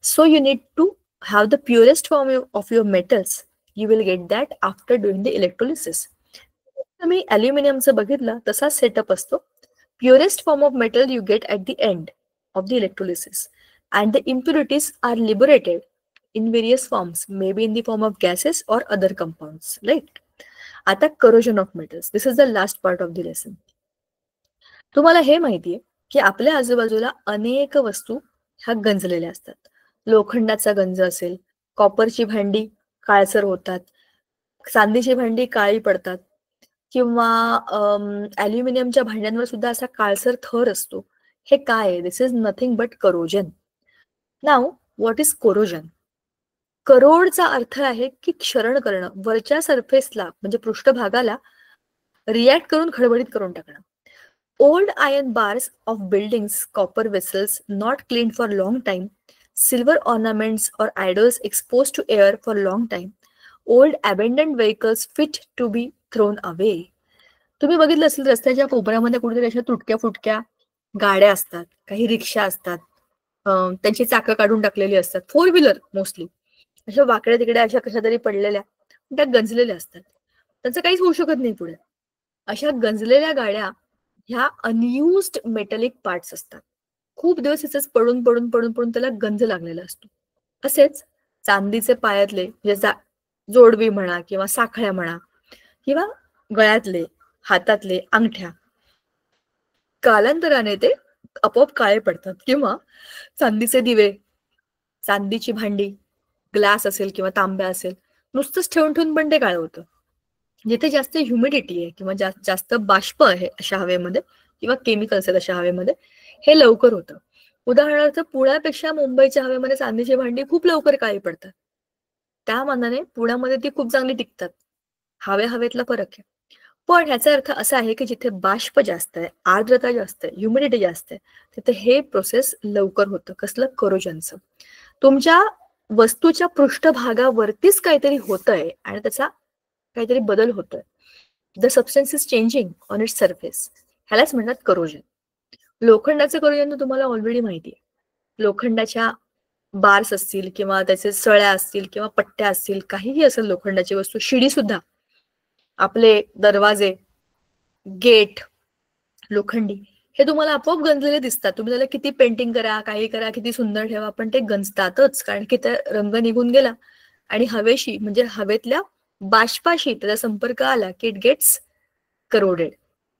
So you need to have the purest form of your metals. You will get that after doing the electrolysis. तुम्ही अल्युमिनियमचं बघितलं तसा setup असतो. Purest form of metal you get at the end of the electrolysis, and the impurities are liberated in various forms, maybe in the form of gases or other compounds, right? आता corrosion of metals. This is the last part of the lesson. तुम्हाला हे माहितीये की आपल्या आजूबाजूला अनेक वस्तू ह्या गंजलेल्या असतात. लोखंडाचा गंज असेल, कॉपरची भांडी काळसर होतात, चांदीची भांडी काळी पडतात, किंवा अल्युमिनियमच्या भांड्यांवर सुद्धा असा काळसर थर असतो. हे काय आहे? This is nothing but corrosion. नाव व्हॉट इज कोरोजन? करोडचा अर्थ आहे की क्षरण करणं, वरच्या सरफेसला म्हणजे पृष्ठभागाला रिॲक्ट करून खडबडीत करून टाकणं. Old iron bars of buildings, copper vessels not cleaned for long time, silver ornaments or idols exposed to air for long time, old abandoned vehicles fit to be thrown away. तुम्ही बघितलं असेल रस्त्याच्या कोपऱ्यामध्ये कुठेतरी अशा तुटक्या फुटक्या गाड्या असतात, काही रिक्षा असतात, त्यांची चाकं काढून टाकलेली असतात, 4 व्हीलर मोस्टली अशा वाकड्या तिकड्या अशा कशा तरी पडलेल्या, त्या गंजलेल्या असतात, त्यांचं काहीच होऊ शकत नाही पुढे. अशा गंजलेल्या गाड्या ह्या अनयुज्ड मेटलिक पार्ट्स असतात. खूप दिवस याच पडून पडून पडून पडून त्याला गंज लागलेला असतो. असेच चांदीचे पायातले म्हणजे जोडवी म्हणा किंवा साखळ्या म्हणा किंवा गळ्यातले हातातले अंगठ्या कालांतराने ते आपोआप काळे पडतात. किंवा चांदीचे दिवे, चांदीची भांडी, ग्लास असेल किंवा तांब्या असेल, नुसतंच ठेवून ठेवून पण ते काळं होतं. जिथे जास्त ह्युमिडिटी आहे किंवा जास्त बाष्प आहे अशा हवेमध्ये किंवा केमिकल्स आहेत अशा हवेमध्ये, हे लवकर होतं. उदाहरणार्थ पुण्यापेक्षा मुंबईच्या हवेमध्ये चांदीची भांडी खूप लवकर काळी पडतात. त्या मानाने पुण्यामध्ये ती खूप चांगली टिकतात. हवेतला फरक आहे. पण ह्याचा अर्थ असा आहे की जिथे बाष्प जास्त आहे, आर्द्रता जास्त आहे, ह्युमिडिटी जास्त आहे, तिथे हे प्रोसेस लवकर होतं. कसलं? करोजनचं. तुमच्या वस्तूच्या पृष्ठभागावरतीच काहीतरी होतंय आणि त्याचा काहीतरी बदल होतोय. The substance is changing on its surface. ह्यालाच म्हणतात करोजन. लोखंडाचं करोजन तुम्हाला ऑलरेडी माहिती आहे. लोखंडाच्या बार्स असतील किंवा त्याचे सळ्या असतील किंवा पट्ट्या असतील, काहीही असेल लोखंडाची वस्तू, शिडी सुद्धा, आपले दरवाजे, गेट लोखंडी, हे तुम्हाला आपोआप गंजलेले दिसतात. तुम्ही त्याला किती पेंटिंग करा, काही करा, किती सुंदर ठेवा, पण ते गंजतातच. कारण की त्या रंग निघून गेला आणि हवेशी म्हणजे हवेतल्या बाष्पाशी त्याचा संपर्क आला की it gets corroded.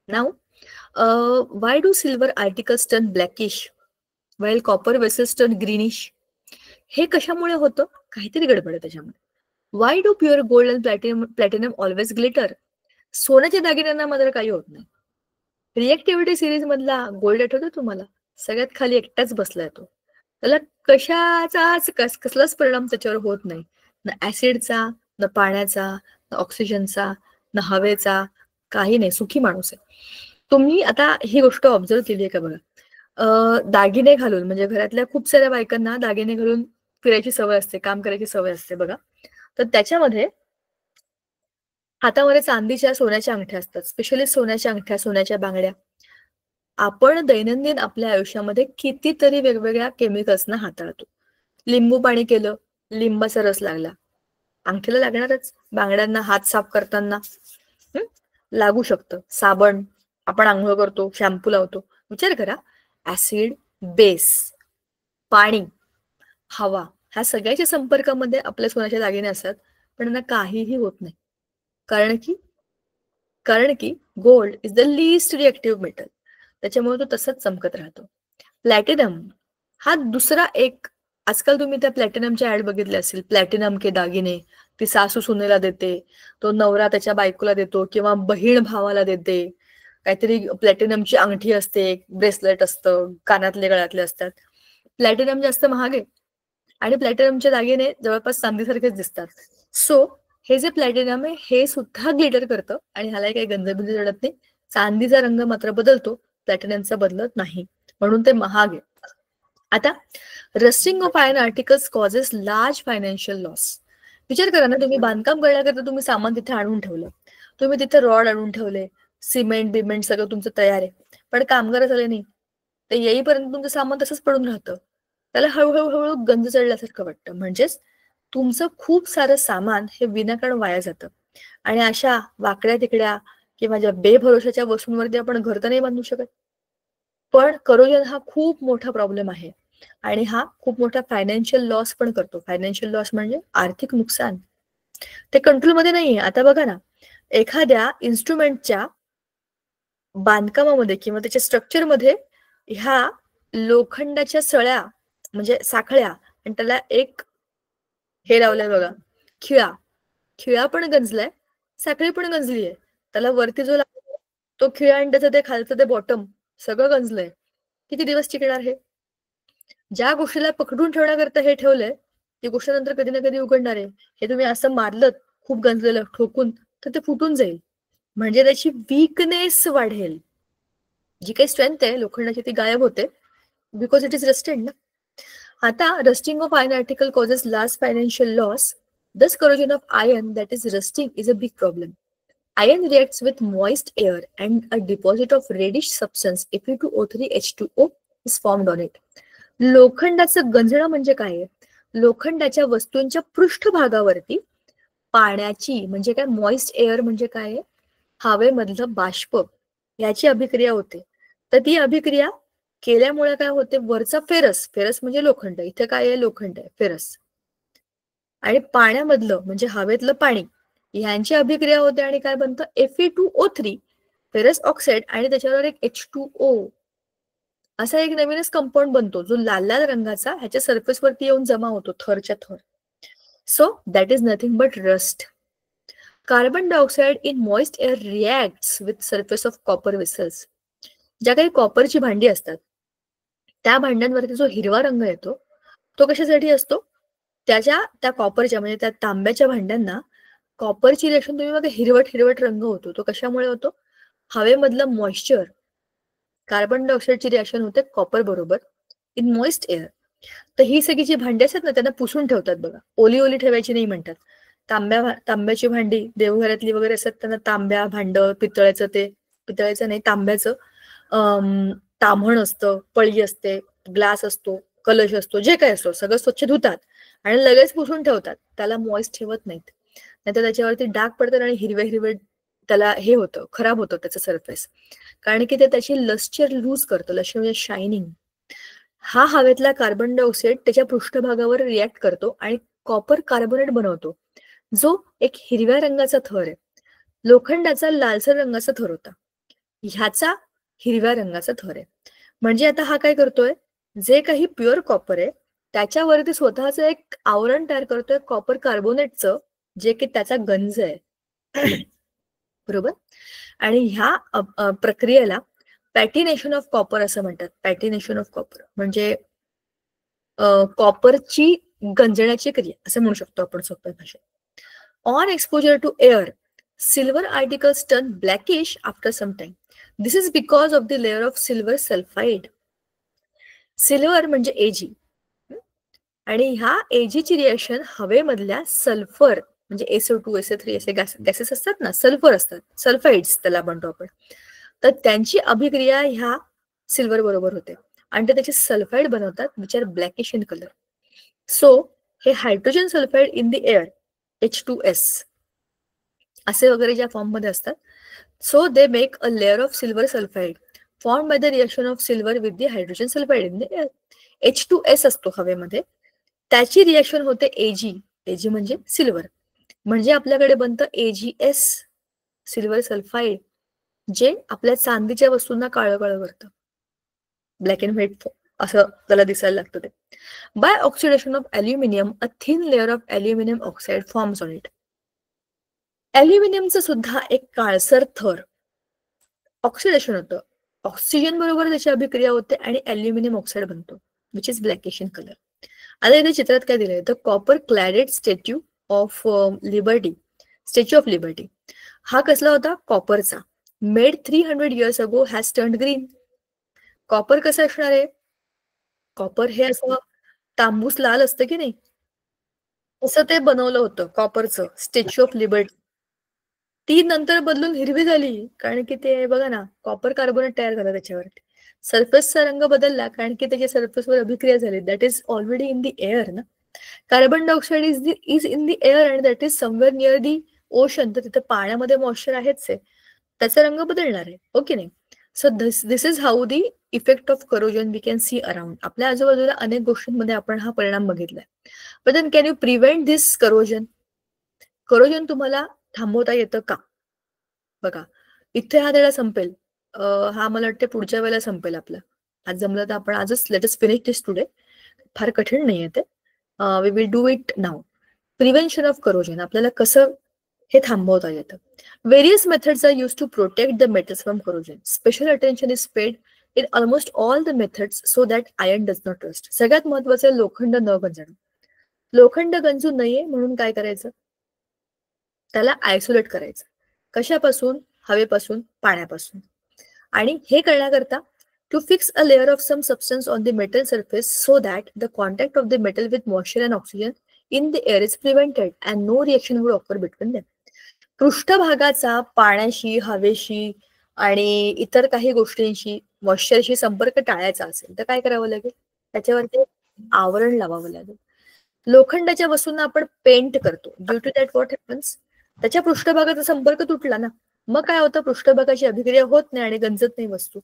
Now why do silver articles turn blackish while copper vessels turn greenish? हे कशामुळे होतं? काहीतरी गडबड आहे त्याच्यामध्ये. Why do pure gold and platinum always glitter? सोन्याच्या दागिन्यांना मात्र काही होत नाही. रिएक्टिव्हिटी सिरीज मधला गोल्ड आठवतो तुम्हाला? सगळ्यात खाली एकटाच बसलाय तो. त्याला कशाचाच कसलाच परिणाम त्याच्यावर होत नाही. ना ऍसिडचा, ना पाण्याचा, ना ऑक्सिजनचा, ना हवेचा, काही नाही. सुखी माणूस आहे. तुम्ही आता ही गोष्ट ऑब्झर्व केली आहे का बघा? दागिने घालून म्हणजे घरातल्या खूप साऱ्या बायकांना दागिने घालून फिरायची सवय असते, काम करायची सवय असते बघा. तर त्याच्यामध्ये हातामध्ये चांदीच्या, सोन्याच्या अंगठ्या असतात, स्पेशली सोन्याच्या अंगठ्या, सोन्याच्या बांगड्या. आपण दैनंदिन आपल्या आयुष्यामध्ये कितीतरी वेगवेगळ्या केमिकल्सना हाताळतो. लिंबू पाणी केलं, लिंबाचा रस लागला, अंगठीला लागणारच. बांगड्यांना हात साफ करताना लागू शकतं. साबण, आपण आंघोळ करतो, शॅम्पू लावतो, विचार करा. ऍसिड, बेस, पाणी, हवा, ह्या सगळ्याच्या संपर्कामध्ये आपल्या सोन्याच्या दागिने असतात, पण त्यांना काहीही होत नाही. कारण की gold is the least reactive metal. त्याच्यामुळे तो तसंच चमकत राहतो. प्लॅटिनम हा दुसरा एक, आजकाल तुम्ही त्या प्लॅटिनमच्या ऍड बघितल्या असेल. प्लॅटिनम के दागिने, ती सासू सुनेला देते, तो नवरा त्याच्या बायकोला देतो किंवा बहीण भावाला देते. काहीतरी प्लॅटिनमची अंगठी असते, ब्रेसलेट असतं, कानातले गळ्यातले असतात. प्लॅटिनम जास्त महाग आहे आणि प्लॅटिनमचे दागिने जवळपास चांदीसारखेच दिसतात. सो हे जे प्लॅटिनम आहे हे सुद्धा ग्लिटर करतं आणि ह्याला काही गंजबिंज चढत नाही. चांदीचा रंग मात्र बदलतो, प्लॅटिनमचा बदलत नाही, म्हणून ते महाग आहे. आता rusting of iron articles causes large financial loss. विचार करा ना, तुम्ही बांधकाम करण्याकरता तुम्ही सामान तिथे आणून ठेवलं, तुम्ही तिथे रॉड आणून ठेवले, सिमेंट बिमेंट सगळं तुमचं तयार आहे, पण कामगार झाले नाही, ते येईपर्यंत तुमचं सामान तसंच पडून राहतं. त्याला हळूहळू गंज चढल्यासारखं वाटतं. म्हणजेच तुमचं खूप सारं सामान हे विनाकारण वाया जातं. आणि अशा वाकड्या तिकड्या किंवा ज्या बेभरोशाच्या वस्तूंवरती आपण घर तर नाही बांधू शकत. पण करोजन हा खूप मोठा प्रॉब्लेम आहे आणि हा खूप मोठा फायनान्शियल लॉस पण करतो. फायनान्शियल लॉस म्हणजे आर्थिक नुकसान. ते कंट्रोलमध्ये नाहीये. आता बघा ना, एखाद्या इन्स्ट्रुमेंटच्या बांधकामामध्ये किंवा त्याच्या स्ट्रक्चरमध्ये ह्या लोखंडाच्या सळ्या म्हणजे साखळ्या आणि त्याला एक हे लावलंय बघा, खिळा पण गंजलाय, साखळी पण गंजली आहे. त्याला वरती जो लागतो तो खिळा आणि त्याचं ते खालचं ते बॉटम सगळं गंजलंय. किती दिवस टिकणार हे? ज्या गोष्टीला पकडून ठेवण्याकरता हे ठेवलंय ती गोष्ट नंतर कधी ना कधी उघडणार आहे. हे तुम्ही असं मारलं खूप गंजलेलं ठोकून तर ते फुटून जाईल, म्हणजे त्याची वीकनेस वाढेल. जी काही स्ट्रेंथ आहे लोखंडाची ती गायब होते बिकॉज इट इज रस्टेड ना. आता rusting of iron article causes large financial loss. Thus corrosion of iron that is rusting is a big problem. Iron reacts with moist air and a deposit of reddish substance Fe2O3H2O is formed on it. लोखंडाचं गंजणं म्हणजे काय आहे? लोखंडाच्या वस्तूंच्या पृष्ठभागावरती पाण्याची म्हणजे काय, moist air म्हणजे काय आहे, हवेमधलं बाष्प याची अभिक्रिया होते. तर ती अभिक्रिया केल्यामुळे काय होते, वरचा फेरस, फेरस म्हणजे लोखंड, इथे काय आहे, लोखंड आहे फेरस, आणि पाण्यामधलं म्हणजे हवेतलं पाणी ह्यांची अभिक्रिया होते आणि काय बनतं, Fe2O3 फेरस ऑक्साईड आणि त्याच्यावर एक H2O असा एक नवीनच कंपाऊंड बनतो जो लाल लाल रंगाचा ह्याच्या सरफेसवरती येऊन जमा होतो थरच्या थर. So that is nothing but rust. Carbon dioxide in moist air reacts with surface of copper vessels. ज्या काही कॉपरची भांडी असतात त्या भांड्यांवरती जो हिरवा रंग येतो तो कशासाठी असतो, त्या कॉपरच्या म्हणजे त्या तांब्याच्या भांड्यांना कॉपरची रिएक्शन तुम्ही बघा हिरवट हिरवट रंग होतो, तो कशामुळे होतो, हवेमधलं मॉइश्चर, कार्बन डायऑक्साईडची रिएक्शन होते कॉपर बरोबर इन मॉइस्ट एअर. तर ही सगळी जी भांडी असतात ना त्यांना पुसून ठेवतात बघा, ओली ओली ठेवायची नाही म्हणतात. तांब्याची भांडी देवघरातली वगैरे असतात त्यांना तांब्या भांड, पितळेचं नाही तांब्याचं ताम्हण असतं, पळी असते, ग्लास असतो, कलश असतो, जे काय असतो सगळं स्वच्छ धुतात आणि लगेच पुसून ठेवतात, त्याला मॉइस्ट ठेवत नाहीत, नाहीतर त्याच्यावरती डाग पडतात आणि हिरवे हिरवे त्याला हे होतं, खराब होतं त्याचं सरफेस, कारण की ते त्याची लस्चर लूज करतं. लस्चर म्हणजे शायनिंग. हा हवेतला कार्बन डायऑक्साईड त्याच्या पृष्ठभागावर रिॲक्ट करतो आणि कॉपर कार्बोनेट बनवतो, जो एक हिरव्या रंगाचा थर आहे. लोखंडाचा लालसर रंगाचा थर होता, ह्याचा हिरव्या रंगाचा थर आहे. म्हणजे आता हा काय करतोय, जे काही प्युअर कॉपर आहे त्याच्यावरती स्वतःच एक आवरण तयार करतोय कॉपर कार्बोनेटचं, जे की त्याचा गंज आहे बरोबर. आणि ह्या प्रक्रियेला पॅटिनेशन ऑफ कॉपर असं म्हणतात. पॅटिनेशन ऑफ कॉपर म्हणजे कॉपरची गंजण्याची क्रिया असं म्हणू शकतो आपण सोप्या भाषेत. On exposure to air silver articles turn blackish after some time. This is because of the layer of silver sulphide. Silver म्हणजे एजी, आणि ह्या एजीची रिएक्शन हवेमधल्या सल्फर म्हणजे SO2 SO3 असे गॅसेस असतात ना, सल्फर असतात, सल्फाइड्स त्याला म्हणतो आपण, तर त्यांची अभिक्रिया ह्या सिल्वर बरोबर होते आणि ते त्याचे सल्फाइड बनवतात which are blackish in colour. So हे hydrogen sulphide in the air H2S असे वगैरे ज्या फॉर्म मध्ये असतात, so they make a layer of silver sulphide form by the reaction of silver with the hydrogen sulphide in the air. H2S असतो हवेमध्ये, त्याची reaction होते एजी म्हणजे सिल्वर, म्हणजे आपल्याकडे बनतं AgS सिल्वर सल्फाइड, जे आपल्या चांदीच्या वस्तूंना काळं काळं करतं, ब्लॅक अँड व्हाईट असं त्याला दिसायला लागतं ते. By oxidation of aluminium a thin layer of aluminium oxide forms on it. अल्युमिनियमचं सुद्धा एक काळसर थर ऑक्सिडेशन होतं, ऑक्सिजन बरोबर त्याची अभिक्रिया होते आणि अल्युमिनियम ऑक्साइड बनतो which is blackish in colour. आता इथे चित्रात काय दिलंय, the copper cladded Statue of Liberty, Statue of Liberty हा कसला होता, कॉपरचा, made 300 years ago has turned green. Copper कसं असणार आहे, कॉपर हे असं तांबूस लाल असतं की नाही, तसं ते बनवलं होतं कॉपरचं स्टॅच्यू ऑफ लिबर्टी. ती नंतर बदलून हिरवी झाली कारण की ते बघा ना कॉपर कार्बोनेट तयार झालं त्याच्यावरती, सरफेसचा रंग बदलला कारण की त्याच्या सरफेसवर अभिक्रिया झाली, that is already in the air ना. Carbon dioxide is in the air and that is somewhere near the ocean, तर तिथे पाण्यामध्ये मॉइश्चर आहेच आहे, त्याचा रंग बदलणार आहे, ओके नाही. So this is how the effect of corrosion we can see around. आपल्या आजूबाजूला अनेक गोष्टींमध्ये आपण हा परिणाम बघितलाय. But then can you prevent this corrosion. Corrosion तुम्हाला थांबवता येतं का, बघा इथे हा धडा संपेल, हा मला वाटतं पुढच्या वेळेला संपेल आपला. आज जमलं तर आपण आजच let us finish this today, फार कठीण नाहीये ते, we will do it now. Prevention of corrosion आपल्याला कसं हे थांबवता येतं. Various methods are use to protect the metals from corrosion. Special attention is paid in almost all the methods so that iron does not rust. सगळ्यात महत्वाचं लोखंड न गंजणं. लोखंड गंजू नये म्हणून काय करायचं, त्याला आयसोलेट करायचं. कशापासून, हवेपासून, पाण्यापासून. आणि हे करण्याकरता to fix a layer of some substance on the metal surface so that the contact of the metal with moisture and oxygen in the air is prevented and no reaction would occur between them. पृष्ठभागाचा पाण्याशी, हवेशी आणि इतर काही गोष्टींशी, मॉइश्चरशी संपर्क टाळायचा असेल तर काय करावं लागेल? त्याच्यावरती आवरण लावावं लागेल. लोखंडाच्या वस्तूंना आपण पेंट करतो. Due to that what happens, त्याच्या पृष्ठभागाचा संपर्क तुटला ना, मग काय होतं? पृष्ठभागाची अभिक्रिया होत नाही आणि गंजत नाही वस्तू.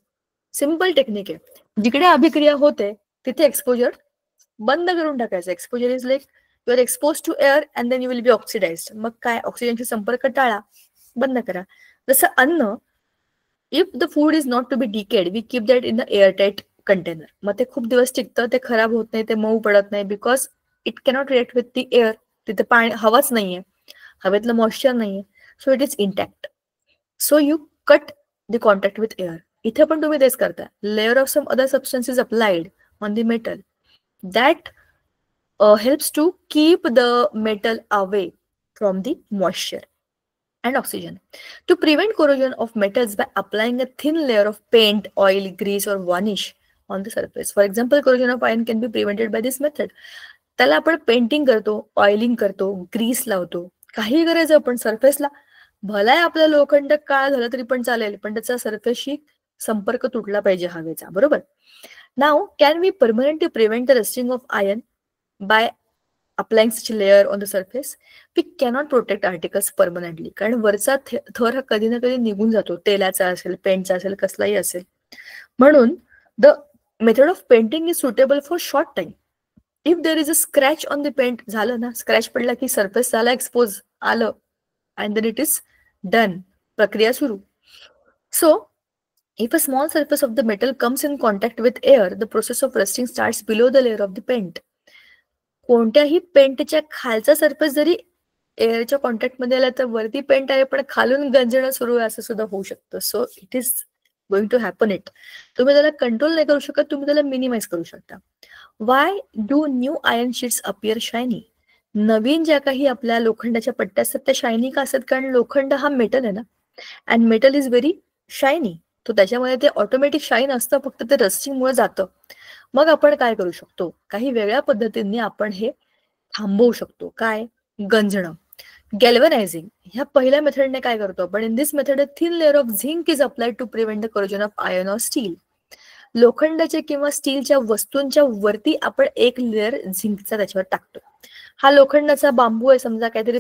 सिंपल टेक्निक आहे. जिकडे अभिक्रिया होते तिथे एक्सपोजर बंद करून टाकायचं. Exposure is like you are expose to air and then you will be oxidised. मग काय? ऑक्सिजनशी संपर्क टाळा, बंद करा. जसं अन्न, if the food is not to be decayed we keep that in the airtight container. मग ते खूप दिवस टिकतं, ते खराब होत नाही, ते मऊ पडत नाही, because it cannot react with the air. तिथे पाणी, हवाच नाहीये, हवेतलं मॉइश्चर नाहीये, so it is intact. So you cut the contact with air. इथे पण तुम्ही तेच करता. Layer of some other substance is applied on the metal that helps to keep the metal away from the moisture and oxygen. To prevent corrosion of metals by applying a thin layer of paint, oil, grease or varnish on the surface. For example, corrosion of iron can be prevented by this method. त्याला आपण painting करतो, oiling करतो, Greece लावतो, काही करायचं आपण सरफेसला. भलाय आपलं लोखंड काळा झालं तरी पण चालेल, पण त्याचा सरफेसशी संपर्क तुटला पाहिजे हवेचा, बरोबर. Now can we permanently prevent the rusting of iron by applying such a layer on the surface? We cannot protect articles permanently, कारण वरचा थर हा कधी ना कधी निघून जातो. तेलाचा असेल, पेंटचा असेल, कसलाही असेल. म्हणून the method of painting is suitable for short time. If there is a scratch on the paint, झालं ना, स्क्रॅच पडला की सरफेस झाला एक्सपोज, आलं, and then it is done, प्रक्रिया सुरू. So if a small surface of the metal comes in contact with air, the process of rusting starts below the layer of the paint. कोणत्याही पेंटच्या खालचा surface जरी एअरच्या कॉन्टॅक्टमध्ये आला तर वरती पेंट आहे पण खालून गंजणं सुरू आहे, असं सुद्धा होऊ शकतं. So it is going to happen it. तुम्ही त्याला कंट्रोल नाही करू शकत, तुम्ही त्याला मिनिमाइज करू शकता. Why do new iron sheets appear shiny? नवीन ज्या काही आपल्या लोखंडाच्या पट्ट्या असतात त्या शायनी का असतात? कारण लोखंड हा मेटल आहे ना, and metal is very shiny. तो त्याच्यामध्ये ते ऑटोमॅटिक शाईन असतं, फक्त ते रस्टिंगमुळे जातं. मग आपण काय करू शकतो? काही वेगळ्या पद्धतीने आपण हे थांबवू शकतो. काय? गंजणं. गॅल्वनायझिंग ह्या पहिल्या मेथडने काय करतो आपण? In this method a thin layer of zinc is applied to prevent the corrosion of iron or steel. लोखंडाच्या किंवा स्टीलच्या वस्तूंच्या वरती आपण एक लेअर झिंकचा त्याच्यावर टाकतो. हा लोखंडाचा बांबू आहे समजा, काहीतरी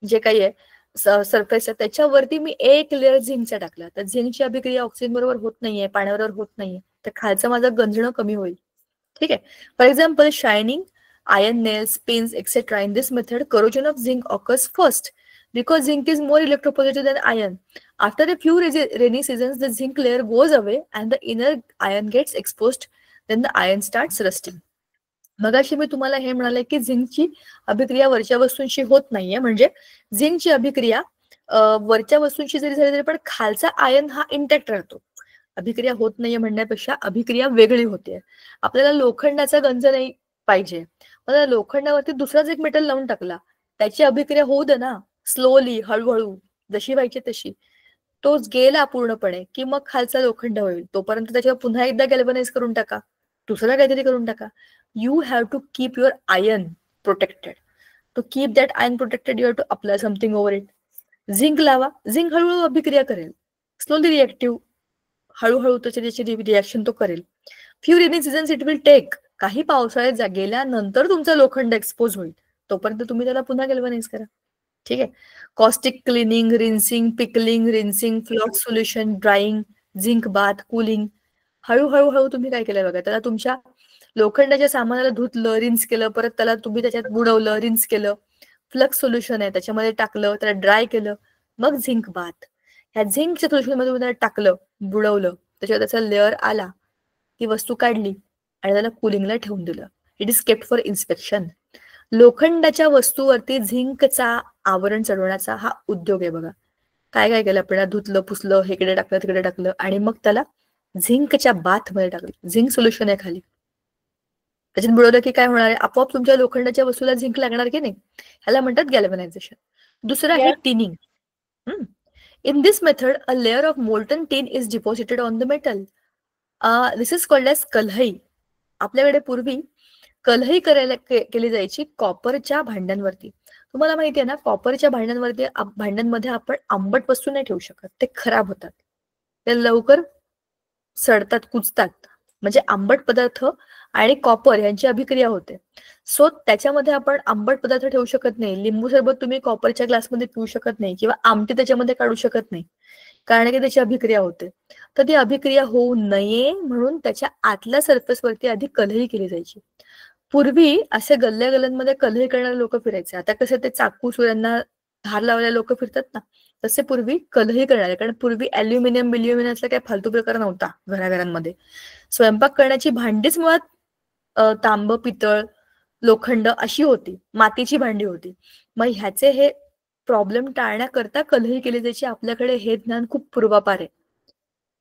जे काही आहे सरफेस आहे, त्याच्यावरती मी एक लेअर झिंकचा टाकला, तर झिंकची अभिक्रिया ऑक्सिजन बरोबर होत नाहीये, पाण्याबरोबर होत नाहीये, तर खालचं माझं गंजणं कमी होईल. ठीक आहे. For example, shining iron nails, pins, etc. In this method, corrosion of zinc occurs first because zinc is more electropositive than iron. After a few rainy seasons, the zinc layer goes away and the inner iron gets exposed. Then the iron starts rusting. मगाशी मी तुम्हाला हे म्हणाले की झिंकची अभिक्रिया वरच्या वस्तूंशी होत नाहीये, म्हणजे झिंकची अभिक्रिया वरच्या वस्तूंशी जरी झाली तरी पण खालचा आयर्न हा इंटॅक्ट राहतो. अभिक्रिया होत नाहीये म्हणण्यापेक्षा अभिक्रिया वेगळी होते. आपल्याला लोखंडाचा गंज नाही पाहिजे, मला लोखंडावरती दुसराच एक मेटल लावून टाकला, त्याची अभिक्रिया होऊ दे ना, स्लोली, हळूहळू, जशी व्हायची तशी. तो गेला पूर्णपणे की मग खालचा लोखंड होईल. तोपर्यंत त्याच्यावर पुन्हा एकदा गॅल्वनाइज करून टाका, दुसरं काहीतरी करून टाका. You have to keep your iron protected. To keep that iron protected you have to apply something over it. Zinc लावा, झिंक हळूहळू अभिक्रिया करेल, स्लोली रिएक्टिव्ह, हळूहळू त्याची रिएक्शन तो करेल. Few rainy seasons it will take. काही पावसाळ्यात गेल्यानंतर तुमचा लोखंड एक्सपोज होईल, तोपर्यंत तुम्ही त्याला पुन्हा गॅल्वनाइज करा. ठीक आहे. Caustic cleaning, rinsing, pickling, rinsing, flux solution, drying, zinc bath, cooling. हळूहळू तुम्ही काय केलं बघा, त्याला तुमच्या लोखंडाच्या सामानाला धुतलं, रिन्स केलं, परत त्याला तुम्ही त्याच्यात बुडवलं, रिन्स केलं. फ्लक्स सोल्युशन आहे त्याच्यामध्ये टाकलं, त्याला ड्राय केलं, मग झिंक बाथ. ह्या झिंकच्या सोल्युशन मध्ये त्याला टाकलं, बुडवलं, त्याच्यावर त्याचा लेअर आला, ती वस्तू काढली आणि त्याला कुलिंगला ठेवून दिलं. It is kept for inspection. लोखंडाच्या वस्तूवरती झिंकचा आवरण चढवण्याचा हा उद्योग आहे बघा. काय काय केलं आपण? धुतलं, पुसलं, हेकडे टाकलं, तिकडे टाकलं, आणि मग त्याला झिंकच्या बाथ मध्ये टाकलं. झिंक सोल्युशन आहे खाली, त्याच्यात बुडवलं की काय होणार आहे? आपोआप तुमच्या लोखंडाच्या वस्तूला झिंक लागणार की नाही? ह्याला म्हणतात गॅल्वनायझेशन. दुसरं आहे tinning. In this method, a layer of molten tin is deposited on the metal. This is called as कल्हई. आपल्याकडे पूर्वी कल्हई करायला केली जायची कॉपरच्या भांड्यांवरती. तुम्हाला माहिती आहे ना, कॉपरच्या भांड्यांमध्ये आपण आंबट वस्तू नाही ठेवू शकत, ते खराब होतात, ते लवकर सडतात, कुजतात. म्हणजे आंबट पदार्थ आणि कॉपर यांची अभिक्रिया होते. सो त्याच्यामध्ये आपण आंबट पदार्थ ठेवू शकत नाही. लिंबू सरबत तुम्ही कॉपरच्या ग्लासमध्ये पिऊ शकत नाही किंवा आमटी त्याच्यामध्ये काढू शकत नाही, कारण की त्याची अभिक्रिया होते. तर ती अभिक्रिया होऊ नये म्हणून त्याच्या आतल्या सरफेसवरती आधी कल्हई केली जायची. पूर्वी असे गल्ल्या-गल्ल्यांमध्ये कल्हई करणारे लोक फिरायचे. आता कसे ते चाकू सुऱ्यांना धार लावलेले लोक फिरतात ना, तसे पूर्वी कल्हई करणारे. कारण पूर्वी ॲल्युमिनियम बिल्युमिनियमचा काही फालतू प्रकार नव्हता घराघरांमध्ये. स्वयंपाक करण्याची भांडीच मुळात तांब, पितळ, लोखंड अशी होती, मातीची भांडी होती. मग ह्याचे हे प्रॉब्लेम टाळण्याकरता कल्हई केली जायची. आपल्याकडे हे ज्ञान खूप पूर्वापार आहे.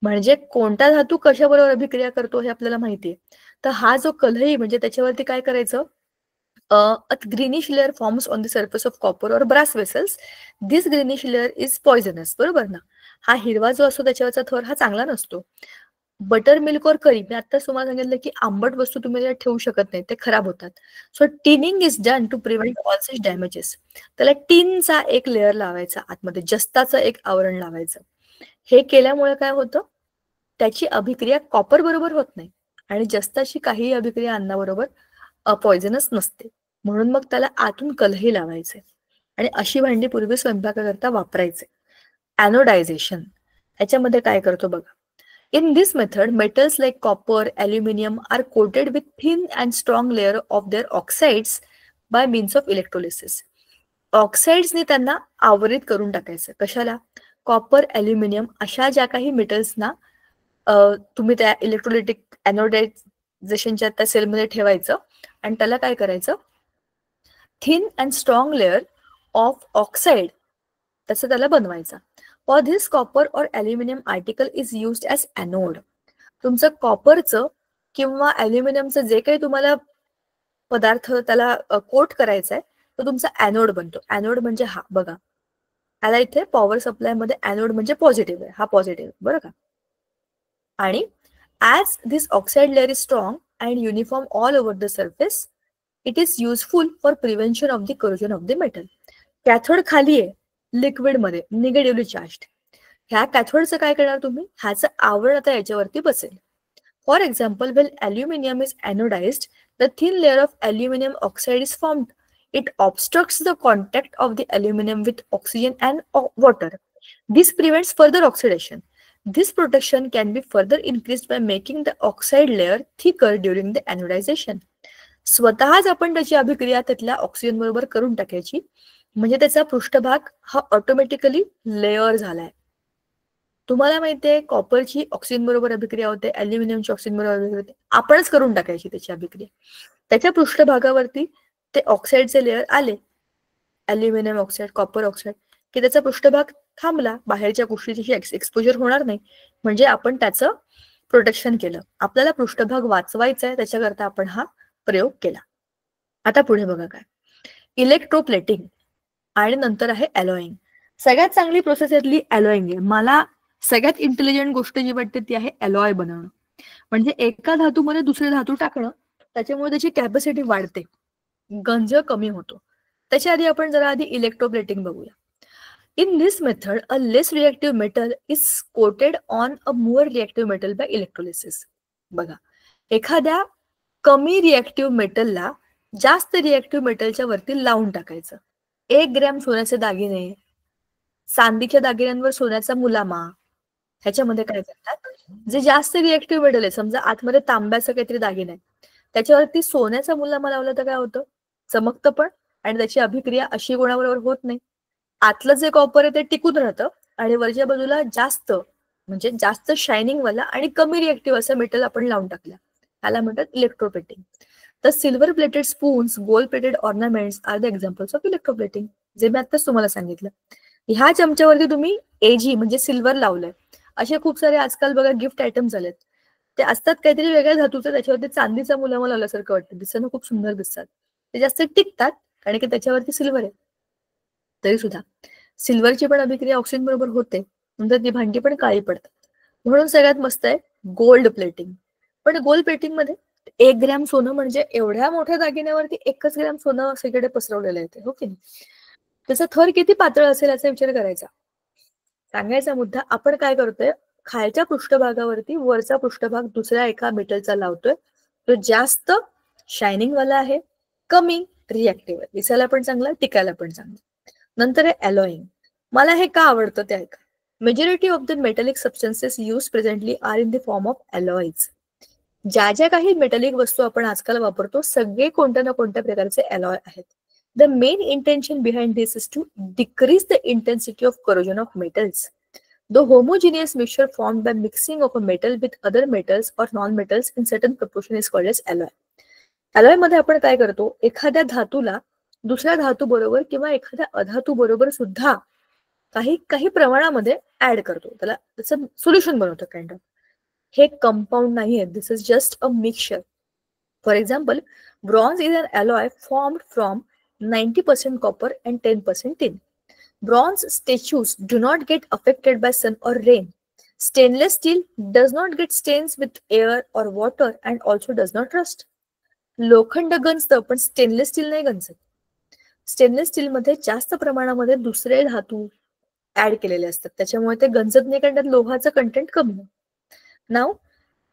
म्हणजे कोणता धातू कशाबरोबर अभिक्रिया करतो हे आपल्याला माहितीये. तर हा जो कल्हई म्हणजे त्याच्यावरती काय करायचं, a greenish layer forms on the surface of copper or brass vessels. This greenish layer is poisonous. बरोबर ना. हा हिरवा जो असतो त्याच्यावरचा थर हा चांगला नसतो. बटर मिल्क और करी, मी आता तुम्हाला सांगितलं की आंबट वस्तू तुम्ही त्यात ठेवू शकत नाही, ते खराब होतात. So tinning is done to prevent all such damages. त्याला टिनचा एक लेअर लावायचा, आतमध्ये जस्ताचं एक आवरण लावायचं. हे केल्यामुळे काय होतं, त्याची अभिक्रिया कॉपर बरोबर होत नाही आणि जस्ताची काही अभिक्रिया अन्नाबरोबर पॉइझनस नसते. म्हणून मग त्याला आतून कल्हई लावायचे आणि अशी भांडी पूर्वी स्वयंपाकाकरता वापरायचे. ॲनोडायझेशन, याच्यामध्ये काय करतो बघा. In this method, metals like copper, aluminum are coated with thin and strong layer of their oxides by means of electrolysis. ऑक्साइड्सनी त्यांना आवरित करून टाकायचं. कशाला? कॉपर, ॲल्युमिनियम अशा ज्या काही मेटल्सना तुम्ही त्या इलेक्ट्रोलिटिक ॲनोडायझेशनच्या त्या सेलमध्ये ठेवायचं आणि त्याला काय करायचं, thin and strong layer of oxide तसं त्याला बनवायचं. For this copper or aluminum article is used as anode. तुमचं कॉपरचं किंवा ॲल्युमिनियमचं जे काही तुम्हाला पदार्थ त्याला कोट करायचा आहे तो तुमचा ॲनोड बनतो. ॲनोड म्हणजे हा बघा, याला इथे पॉवर सप्लाय मध्ये ॲनोड म्हणजे पॉझिटिव्ह आहे, हा पॉझिटिव्ह बरं का. आणि as this oxide layer is strong and uniform all over the surface, it is useful for prevention of the corrosion of the metal. Cathode खाली आहे लिक्विड मध्ये, निगेटिव्हली चार्ज. ह्या कॅथोडचं काय करणार तुम्ही, ह्याचं आवरण आता याच्यावरती बसेल. For example, well aluminium is anodised, the thin layer of aluminium oxide is formed. It obstructs the contact of the aluminium with oxygen and water. This prevents further oxidation. This protection can be further increased by making the oxide layer thicker during the anodization. स्वतःच आपण त्याची अभिक्रिया त्यातल्या oxygen बरोबर करून टाकायची, म्हणजे त्याचा पृष्ठभाग हा ऑटोमॅटिकली लेअर झालाय. तुम्हाला माहितीये कॉपरची ऑक्सिजन बरोबर अभिक्रिया होते, ॲल्युमिनियमची ऑक्सिजन बरोबर अभिक्रिया होते, आपणच करून टाकायची त्याची अभिक्रिया. त्याच्या पृष्ठभागावरती ते ऑक्साईडचे लेअर आले, ॲल्युमिनियम ऑक्साईड, कॉपर ऑक्साईड, की त्याचा पृष्ठभाग थांबला, बाहेरच्या गोष्टीची एक्सपोजर होणार नाही, म्हणजे आपण त्याचं प्रोटेक्शन केलं. आपल्याला पृष्ठभाग वाचवायचा आहे, त्याच्याकरता आपण हा प्रयोग केला. आता पुढे बघा काय, इलेक्ट्रोप्लेटिंग आणि नंतर आहे ॲलॉईंग. सगळ्यात चांगली प्रोसेस यातली ॲलॉईंग आहे. मला सगळ्यात इंटेलिजंट गोष्ट जी वाटते ती आहे ॲलॉय बनवणं. म्हणजे एका धातूमध्ये दुसरे धातू टाकणं, त्याच्यामुळे त्याची कॅपॅसिटी वाढते, गंज कमी होतो. त्याच्या आधी आपण जरा आधी इलेक्ट्रोप्लेटिंग बघूया. In this method, a less reactive metal is coated on a more reactive metal by electrolysis. बघा, एखाद्या कमी रिएक्टिव्ह मेटलला जास्त रिएक्टिव्ह मेटलच्या वरती लावून टाकायचं. 1 ग्रॅम सोन्याचे दागिने, चांदीच्या दागिन्यांवर सोन्याचा मुलामा, ह्याच्यामध्ये काय करतात, जे जास्त रिएक्टिव्ह मेटल आहे, समजा आतमध्ये तांब्याचं काहीतरी दागिने आहे, त्याच्यावरती सोन्याचा मुलामा लावला तर काय होतं, चमकतं पण आणि त्याची अभिक्रिया अशी कोणाबरोबर होत नाही. आतलं जे कॉपर आहे ते टिकून राहतं आणि वरच्या बाजूला जास्त म्हणजे जास्त शायनिंग वाला आणि कमी रिएक्टिव्ह असं मेटल आपण लावून टाकलं, त्याला म्हणतात इलेक्ट्रोप्लेटिंग. तर silver plated spoons, gold plated ornaments are the examples of electroplating, जे मी आताच तुम्हाला सांगितलं. ह्या चमच्यावरती तुम्ही एजी म्हणजे सिल्वर लावलंय. असे खूप सारे आजकाल बघा गिफ्ट आयटम झालेत, ते असतात काहीतरी वेगळ्या धातूचं, त्याच्यावरती चांदीचा मुलामा लावल्यासारखं वाटतं, दिसणं खूप सुंदर दिसतात, ते जास्त टिकतात कारण की त्याच्यावरती सिल्वर आहे. तरी सुद्धा सिल्वरची पण अभिक्रिया ऑक्सिजन बरोबर होते, नंतर ती भांडी पण काळी पडतात. म्हणून सगळ्यात मस्त आहे गोल्ड प्लेटिंग. पण गोल्ड प्लेटिंग मध्ये 1 ग्रॅम सोनं म्हणजे एवढ्या मोठ्या दागिन्यावरती 1 ग्रॅम सोनं सगळीकडे पसरवलेलं आहे, हो की नाही? त्याचा थर किती पातळ असेल याचा विचार करायचा. सांगायचा मुद्दा, आपण काय करतोय, खालच्या पृष्ठभागावरती वरचा पृष्ठभाग दुसऱ्या एका मेटलचा लावतोय, तो जास्त शायनिंग वाला आहे, कमी रिॲक्टिव्ह आहे, दिसायला पण चांगला, टिकायला पण चांगला. नंतर आहे अलॉइंग. मला हे का आवडतं ते ऐका. Majority of the metallic substances use presently are in the form of alloys. ज्या ज्या काही मेटलिक वस्तू आपण आजकाल वापरतो सगळे कोणत्या ना कोणत्या प्रकारचे अलॉय आहेत. The main intention behind this is to decrease the intensity of corrosion of metals. The homogeneous mixture formed by mixing of a metal with other metals or non-metals in certain proportion is called as alloy. Alloy मध्ये आपण काय करतो, एखाद्या धातूला दुसऱ्या धातू बरोबर किंवा एखाद्या अधातू बरोबर सुद्धा काही काही प्रमाणामध्ये ऍड करतो, त्याला त्याचं सोल्युशन बनवतो काइंड ऑफ. हे कंपाऊंड नाहीये, this is just a mixture. For example, bronze is an alloy formed from 90% copper and 10% tin. Bronze statues do not get affected by sun or rain. Stainless steel does not get stains with air or water and also does not rust. लोखंड गंजतं पण stainless steel नाही गंजत. Stainless steel मध्ये जास्त प्रमाणामध्ये दुसरे धातू add केलेले असतात, त्याच्यामुळे ते गंजत नाही, कारण त्यात लोहाचं कंटेंट कमी आहे. नाव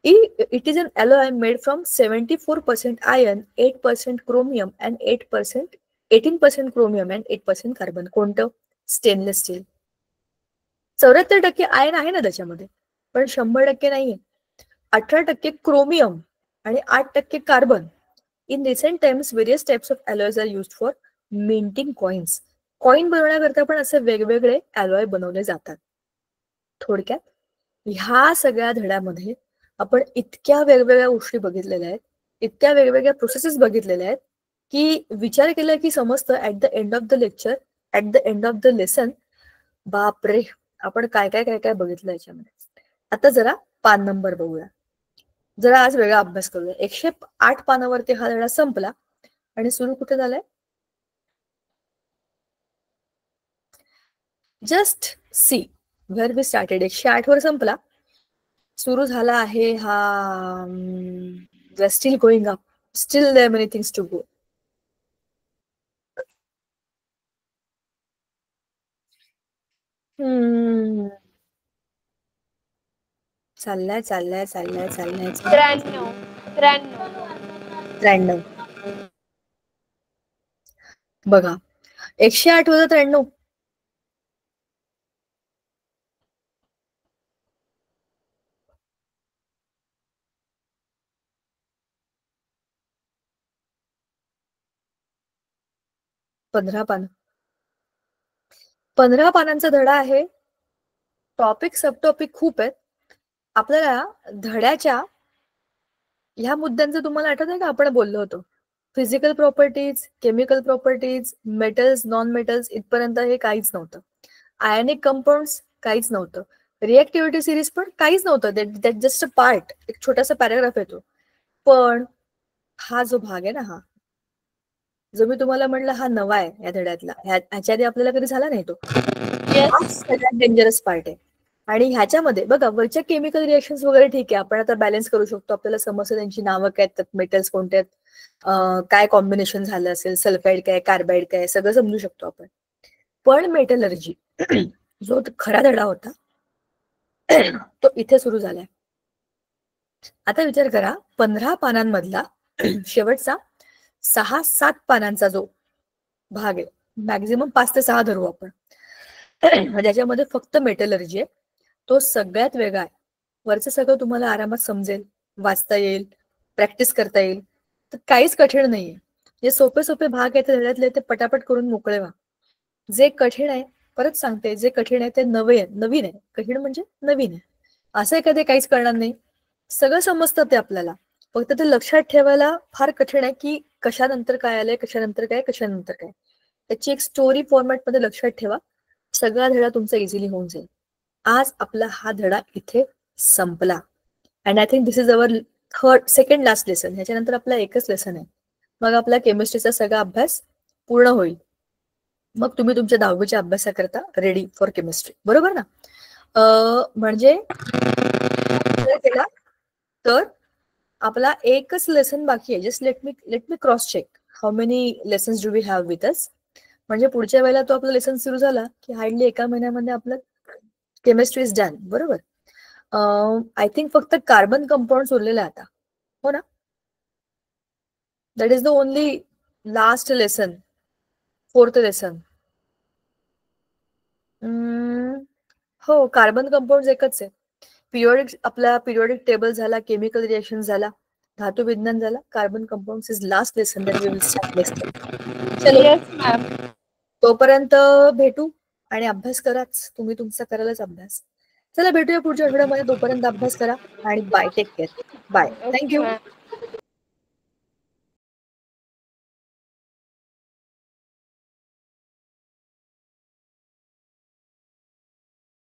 it is an alloy made from 74% iron, 8% chromium and 18% chromium and 8% carbon. कोणतं? Stainless steel. 74% आयन आहे ना त्याच्यामध्ये, पण 100% नाहीये. 18% क्रोमियम आणि 8% carbon. In recent times various types of alloys are used for minting coins. Coin बनवण्याकरता पण असे वेगवेगळे अलॉय बनवले जातात. थोडक्यात ह्या सगळ्या धड्यामध्ये आपण इतक्या वेगवेगळ्या गोष्टी बघितलेल्या आहेत, इतक्या वेगवेगळ्या प्रोसेसेस बघितलेल्या आहेत की विचार केला की समजतं at the end of the lecture, at the end of the lesson, बापरे आपण काय काय काय काय बघितलं याच्यामध्ये. आता जरा पान नंबर बघूया, जरा आज वेगळा अभ्यास करूया. 108 पानावरती हा धडा संपला आणि सुरू कुठे झालाय? Just see where we started. 108 वर संपला, सुरू झाला आहे हा we are still going up, still there are many things to go. चाललाय चाललाय चाललाय चाललाय 93. बघा 108 होतं 93. पंधरा पानांचा धडा आहे. टॉपिक सब टॉपिक खूप आहेत. आपल्याला धड्याच्या ह्या मुद्द्यांचं तुम्हाला आठवत आहे का आपण बोललो होतो? Physical properties, chemical properties, metals, non metals, इथपर्यंत हे काहीच नव्हतं. आयनिक कंपाऊंड्स काहीच नव्हतं. रिएक्टिव्हिटी सिरीज पण काहीच नव्हतं. दॅट जस्ट अ पार्ट, एक छोटासा पॅराग्राफ येतो. पण हा जो भाग आहे ना, हा जो मी तुम्हाला म्हटलं हा नवा आहे या धड्यातला, ह्याच्या आधी आपल्याला कधी झाला नाही तो, सगळ्यात डेंजरस पार्ट आहे. आणि ह्याच्यामध्ये बघा वरच्या केमिकल रिएक्शन्स वगैरे ठीक आहे, आपण आता बॅलन्स करू शकतो, आपल्याला समजतं त्यांची नावं काय आहेत, मेटल्स कोणते आहेत, काय कॉम्बिनेशन झालं असेल, सल्फाईड काय, कार्बाईड काय, सगळं समजू शकतो आपण. पण मेटलर्जी जो खरा धडा होता तो इथे सुरू झालाय. आता विचार करा, 15 पानांमधला शेवटचा 6-7 पानांचा जो भाग आहे, मॅक्झिमम 5 ते 6 धरू आपण, ज्याच्यामध्ये फक्त मेटलर्जी आहे, तो सगळ्यात वेगळा आहे. वरचं सगळं तुम्हाला आरामात समजेल, वाचता येईल, प्रॅक्टिस करता येईल, तर काहीच कठीण नाहीये. जे सोपे सोपे भाग आहेत धड्यातले ते पटापट करून मोकळे व्हा. जे कठीण आहे, परत सांगते, जे कठीण आहे ते नवीन आहे. कठीण म्हणजे नवीन आहे, असं एखादे काहीच करणार नाही. सगळं समजतं ते आपल्याला, फक्त ते लक्षात ठेवायला फार कठीण आहे की कशानंतर काय आलंय, कशानंतर काय, कशानंतर काय. त्याची एक स्टोरी फॉर्मॅट मध्ये लक्षात ठेवा, सगळा धडा तुमचा इझिली होऊन जाईल. आज आपला हा धडा इथे संपला. And I think this is our second last lesson. ह्याच्यानंतर आपला एकच लेसन आहे, मग आपला केमिस्ट्रीचा सगळा अभ्यास पूर्ण होईल. मग तुम्ही तुमच्या 10वीच्या अभ्यासाकरता रेडी फॉर केमिस्ट्री, बरोबर ना? म्हणजे केला तर आपला एकच लेसन बाकी आहे. Just let me cross check how many lessons do we have with us. म्हणजे पुढच्या वेळेला तो आपला लेसन सुरू झाला की हार्डली एका महिन्यामध्ये आपलं केमिस्ट्री इज डन, बरोबर? आय थिंक फक्त कार्बन कंपाऊंड उरलेला आता, हो ना? That is the only last lesson, 4th lesson. हो, कार्बन कंपाऊंड एकच आहे. आपला पिरियोडिक टेबल झाला, केमिकल रिएक्शन झाला, धातू विज्ञान झाला, carbon compound is last lesson that we will start next time. चलो, तोपर्यंत भेटू आणि अभ्यास कराच. तुम्ही तुमचा करायलाच अभ्यास. चला भेटूया पुढच्या आठवड्यामध्ये. तोपर्यंत अभ्यास करा आणि bye. Take care. Bye. Thank you.